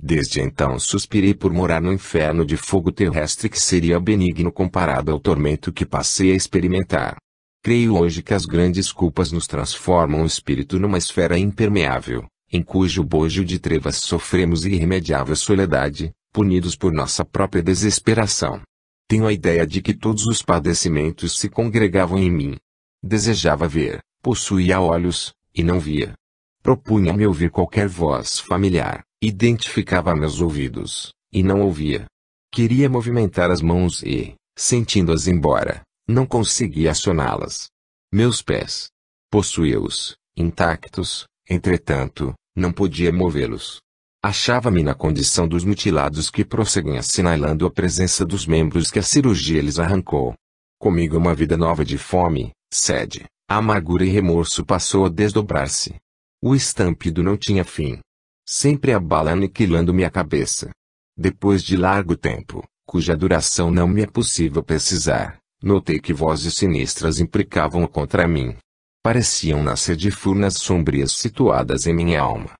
Desde então suspirei por morar no inferno de fogo terrestre que seria benigno comparado ao tormento que passei a experimentar. Creio hoje que as grandes culpas nos transformam o espírito numa esfera impermeável, em cujo bojo de trevas sofremos irremediável soledade, punidos por nossa própria desesperação. Tenho a ideia de que todos os padecimentos se congregavam em mim. Desejava ver, possuía olhos, e não via. Propunha-me ouvir qualquer voz familiar, identificava meus ouvidos, e não ouvia. Queria movimentar as mãos e, sentindo-as embora, não conseguia acioná-las. Meus pés. Possuía-os, intactos, entretanto, não podia movê-los. Achava-me na condição dos mutilados que prosseguem assinalando a presença dos membros que a cirurgia lhes arrancou. Comigo uma vida nova de fome, sede, amargura e remorso passou a desdobrar-se. O estampido não tinha fim. Sempre a bala aniquilando-me a cabeça. Depois de largo tempo, cuja duração não me é possível precisar, notei que vozes sinistras imprecavam contra mim. Pareciam nascer de furnas sombrias situadas em minha alma.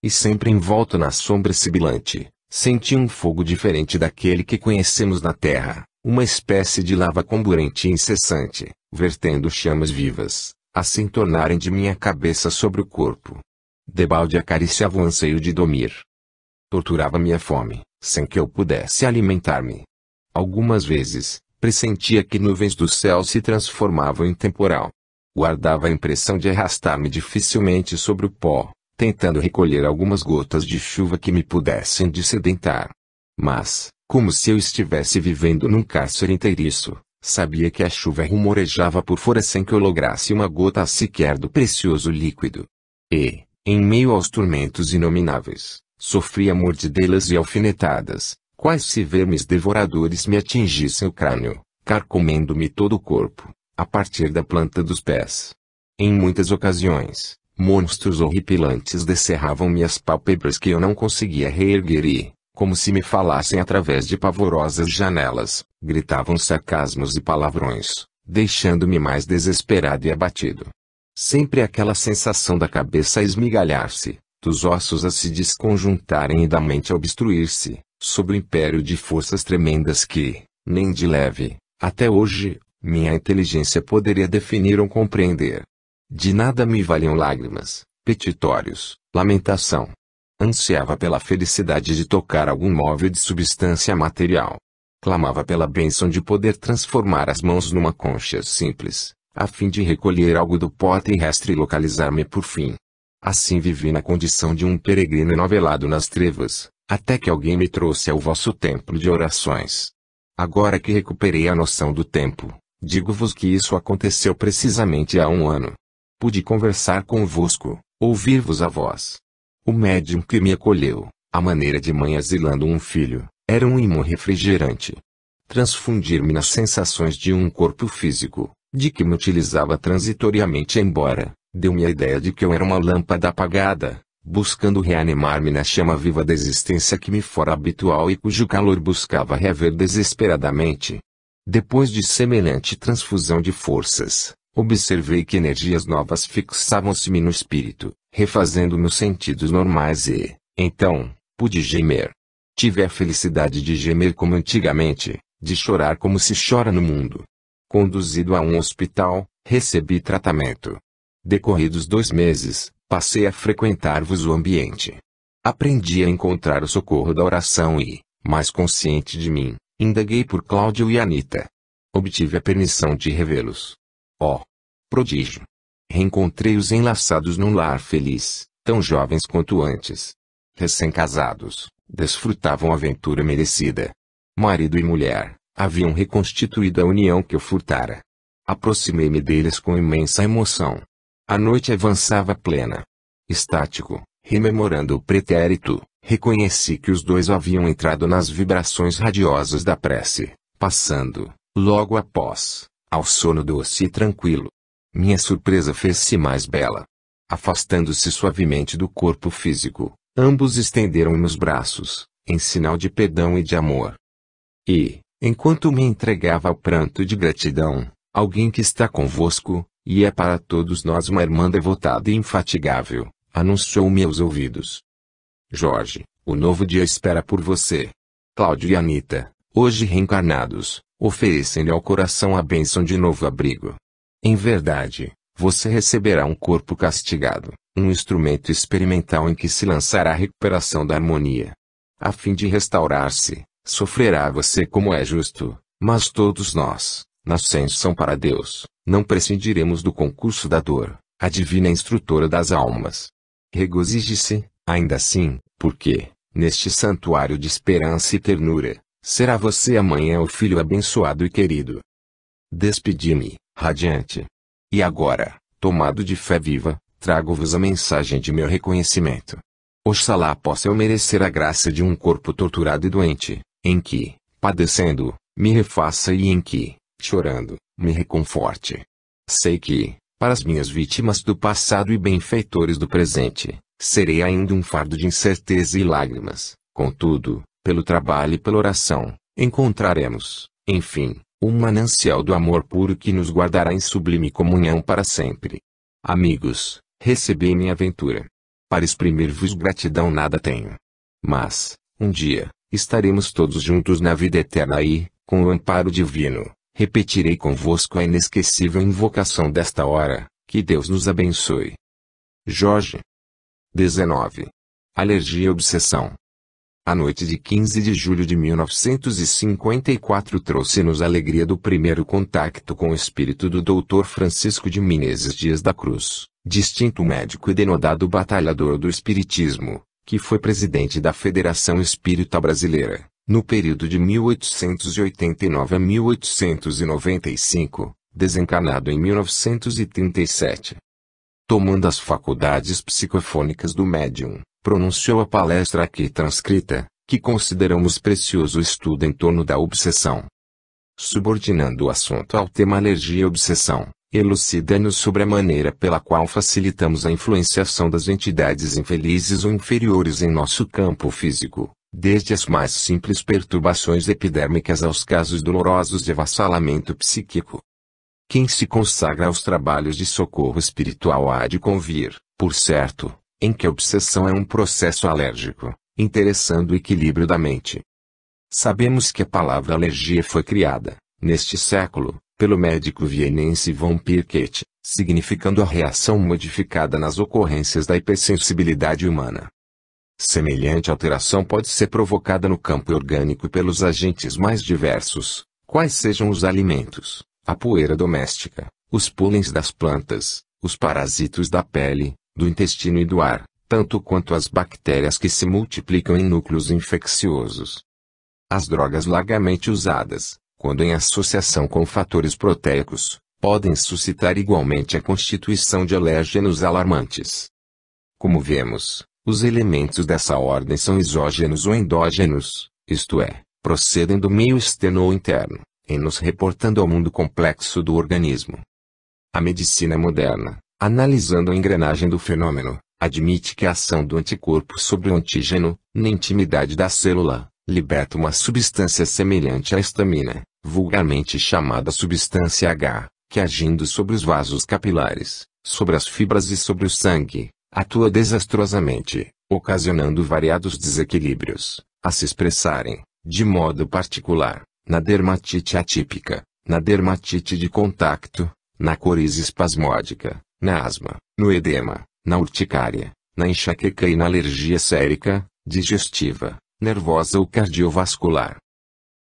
E sempre envolto na sombra sibilante, senti um fogo diferente daquele que conhecemos na terra, uma espécie de lava comburente e incessante, vertendo chamas vivas, a se entornarem de minha cabeça sobre o corpo. Debalde acariciava o anseio de dormir. Torturava-me a fome, sem que eu pudesse alimentar-me. Algumas vezes, pressentia que nuvens do céu se transformavam em temporal. Guardava a impressão de arrastar-me dificilmente sobre o pó, tentando recolher algumas gotas de chuva que me pudessem dessedentar. Mas, como se eu estivesse vivendo num cárcere inteiriço, sabia que a chuva rumorejava por fora sem que eu lograsse uma gota sequer do precioso líquido. E, em meio aos tormentos inomináveis, sofria mordidelas e alfinetadas, quais se vermes devoradores me atingissem o crânio, carcomendo-me todo o corpo, a partir da planta dos pés. Em muitas ocasiões, monstros horripilantes descerravam-me as pálpebras que eu não conseguia reerguer e, como se me falassem através de pavorosas janelas, gritavam sarcasmos e palavrões, deixando-me mais desesperado e abatido. Sempre aquela sensação da cabeça a esmigalhar-se, dos ossos a se desconjuntarem e da mente a obstruir-se, sob o império de forças tremendas que, nem de leve, até hoje, minha inteligência poderia definir ou compreender. De nada me valiam lágrimas, petitórios, lamentação. Ansiava pela felicidade de tocar algum móvel de substância material. Clamava pela bênção de poder transformar as mãos numa concha simples, a fim de recolher algo do pó terrestre e localizar-me por fim. Assim vivi na condição de um peregrino enovelado nas trevas, até que alguém me trouxe ao vosso templo de orações. Agora que recuperei a noção do tempo, digo-vos que isso aconteceu precisamente há 1 ano. Pude conversar convosco, ouvir-vos a voz. O médium que me acolheu, à maneira de mãe asilando um filho, era um imã refrigerante. Transfundir-me nas sensações de um corpo físico, de que me utilizava transitoriamente embora, deu-me a ideia de que eu era uma lâmpada apagada, buscando reanimar-me na chama viva da existência que me fora habitual e cujo calor buscava reaver desesperadamente. Depois de semelhante transfusão de forças, observei que energias novas fixavam-se-me no espírito, refazendo-me os sentidos normais e, então, pude gemer. Tive a felicidade de gemer como antigamente, de chorar como se chora no mundo. Conduzido a um hospital, recebi tratamento. Decorridos 2 meses, passei a frequentar-vos o ambiente. Aprendi a encontrar o socorro da oração e, mais consciente de mim, indaguei por Cláudio e Anita. Obtive a permissão de revê-los. Oh! Prodígio! Reencontrei-os enlaçados num lar feliz, tão jovens quanto antes. Recém-casados, desfrutavam a aventura merecida. Marido e mulher, haviam reconstituído a união que eu furtara. Aproximei-me deles com imensa emoção. A noite avançava plena. Estático, rememorando o pretérito, reconheci que os dois haviam entrado nas vibrações radiosas da prece, passando, logo após, ao sono doce e tranquilo. Minha surpresa fez-se mais bela. Afastando-se suavemente do corpo físico, ambos estenderam-me os braços, em sinal de perdão e de amor. E, enquanto me entregava ao pranto de gratidão, alguém que está convosco, e é para todos nós uma irmã devotada e infatigável, anunciou-me aos ouvidos. Jorge, o novo dia espera por você. Cláudio e Anita, hoje reencarnados, oferecem-lhe ao coração a bênção de novo abrigo. Em verdade, você receberá um corpo castigado, um instrumento experimental em que se lançará a recuperação da harmonia. A fim de restaurar-se, sofrerá você como é justo, mas todos nós, na ascensão para Deus, não prescindiremos do concurso da dor, a divina instrutora das almas. Regozije-se, ainda assim, porque, neste santuário de esperança e ternura, será você amanhã o filho abençoado e querido. Despedi-me, radiante. E agora, tomado de fé viva, trago-vos a mensagem de meu reconhecimento. Oxalá possa eu merecer a graça de um corpo torturado e doente, em que, padecendo, me refaça e em que, chorando, me reconforte. Sei que, para as minhas vítimas do passado e benfeitores do presente, serei ainda um fardo de incerteza e lágrimas. Contudo, pelo trabalho e pela oração, encontraremos, enfim, um manancial do amor puro que nos guardará em sublime comunhão para sempre. Amigos, recebei minha aventura. Para exprimir-vos gratidão nada tenho. Mas, um dia, estaremos todos juntos na vida eterna e, com o amparo divino, repetirei convosco a inesquecível invocação desta hora, que Deus nos abençoe. Jorge. 19. Alergia e obsessão. A noite de 15 de julho de 1954 trouxe-nos a alegria do primeiro contato com o espírito do Dr. Francisco de Menezes Dias da Cruz, distinto médico e denodado batalhador do espiritismo, que foi presidente da Federação Espírita Brasileira, no período de 1889 a 1895, desencarnado em 1937. Tomando as faculdades psicofônicas do médium, pronunciou a palestra aqui transcrita, que consideramos precioso estudo em torno da obsessão. Subordinando o assunto ao tema alergia e obsessão, elucida-nos sobre a maneira pela qual facilitamos a influenciação das entidades infelizes ou inferiores em nosso campo físico, desde as mais simples perturbações epidérmicas aos casos dolorosos de avassalamento psíquico. Quem se consagra aos trabalhos de socorro espiritual há de convir, por certo, em que a obsessão é um processo alérgico, interessando o equilíbrio da mente. Sabemos que a palavra alergia foi criada, neste século, pelo médico vienense von Pirquet, significando a reação modificada nas ocorrências da hipersensibilidade humana. Semelhante alteração pode ser provocada no campo orgânico pelos agentes mais diversos, quais sejam os alimentos, a poeira doméstica, os pólens das plantas, os parasitos da pele, do intestino e do ar, tanto quanto as bactérias que se multiplicam em núcleos infecciosos. As drogas largamente usadas, quando em associação com fatores proteicos, podem suscitar igualmente a constituição de alérgenos alarmantes. Como vemos, os elementos dessa ordem são exógenos ou endógenos, isto é, procedem do meio externo ou interno, em nos reportando ao mundo complexo do organismo. A medicina moderna, analisando a engrenagem do fenômeno, admite que a ação do anticorpo sobre o antígeno, na intimidade da célula, liberta uma substância semelhante à histamina, vulgarmente chamada substância H, que agindo sobre os vasos capilares, sobre as fibras e sobre o sangue, atua desastrosamente, ocasionando variados desequilíbrios, a se expressarem, de modo particular, na dermatite atípica, na dermatite de contato, na coriza espasmódica, na asma, no edema, na urticária, na enxaqueca e na alergia sérica, digestiva, nervosa ou cardiovascular.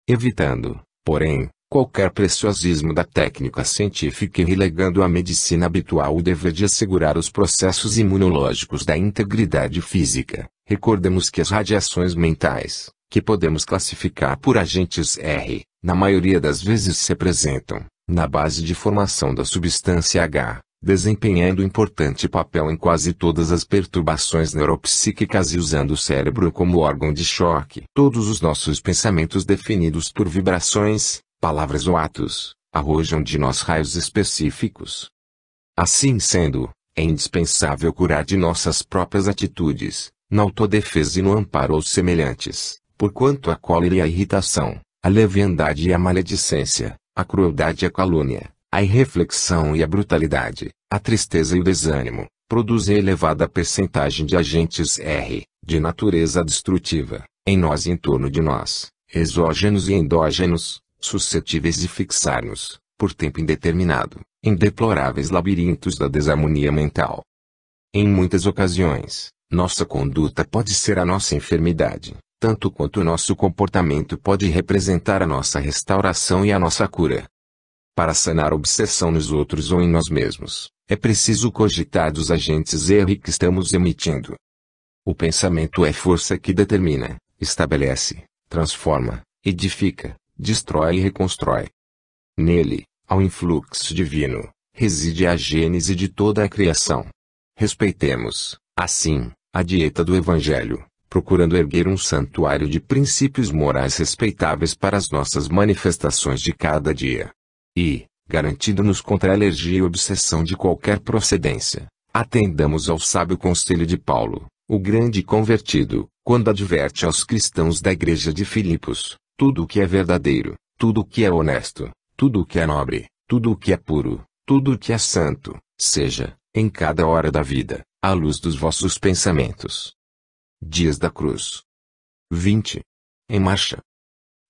Evitando, porém, qualquer preciosismo da técnica científica e relegando à medicina habitual o dever de assegurar os processos imunológicos da integridade física, recordemos que as radiações mentais, que podemos classificar por agentes R, na maioria das vezes se apresentam, na base de formação da substância H, desempenhando importante papel em quase todas as perturbações neuropsíquicas e usando o cérebro como órgão de choque. Todos os nossos pensamentos definidos por vibrações, palavras ou atos, arrojam de nós raios específicos. Assim sendo, é indispensável curar de nossas próprias atitudes, na autodefesa e no amparo aos semelhantes, porquanto a cólera e a irritação, a leviandade e a maledicência, a crueldade e a calúnia, a irreflexão e a brutalidade, a tristeza e o desânimo, produzem elevada percentagem de agentes R, de natureza destrutiva, em nós e em torno de nós, exógenos e endógenos, suscetíveis de fixar-nos, por tempo indeterminado, em deploráveis labirintos da desarmonia mental. Em muitas ocasiões, nossa conduta pode ser a nossa enfermidade, tanto quanto o nosso comportamento pode representar a nossa restauração e a nossa cura. Para sanar a obsessão nos outros ou em nós mesmos, é preciso cogitar dos agentes R que estamos emitindo. O pensamento é força que determina, estabelece, transforma, edifica, destrói e reconstrói. Nele, ao influxo divino, reside a gênese de toda a criação. Respeitemos, assim, a dieta do Evangelho, procurando erguer um santuário de princípios morais respeitáveis para as nossas manifestações de cada dia. E, garantindo-nos contra a alergia e obsessão de qualquer procedência, atendamos ao sábio conselho de Paulo, o grande convertido, quando adverte aos cristãos da igreja de Filipos: tudo o que é verdadeiro, tudo o que é honesto, tudo o que é nobre, tudo o que é puro, tudo o que é santo, seja, em cada hora da vida, a luz dos vossos pensamentos. Dias da Cruz. 20. Em marcha.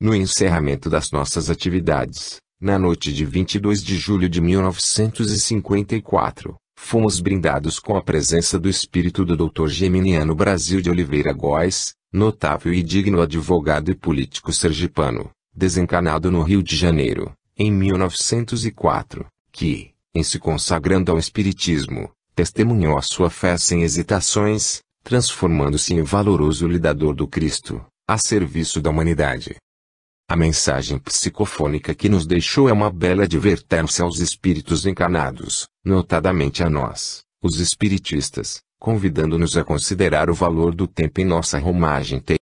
No encerramento das nossas atividades, na noite de 22 de julho de 1954, fomos brindados com a presença do espírito do Dr. Geminiano Brasil de Oliveira Góes, notável e digno advogado e político sergipano, desencarnado no Rio de Janeiro, em 1904, que, em se consagrando ao espiritismo, testemunhou a sua fé sem hesitações, transformando-se em valoroso lidador do Cristo, a serviço da humanidade. A mensagem psicofônica que nos deixou é uma bela advertência aos espíritos encarnados, notadamente a nós, os espiritistas, convidando-nos a considerar o valor do tempo em nossa romagem terrena.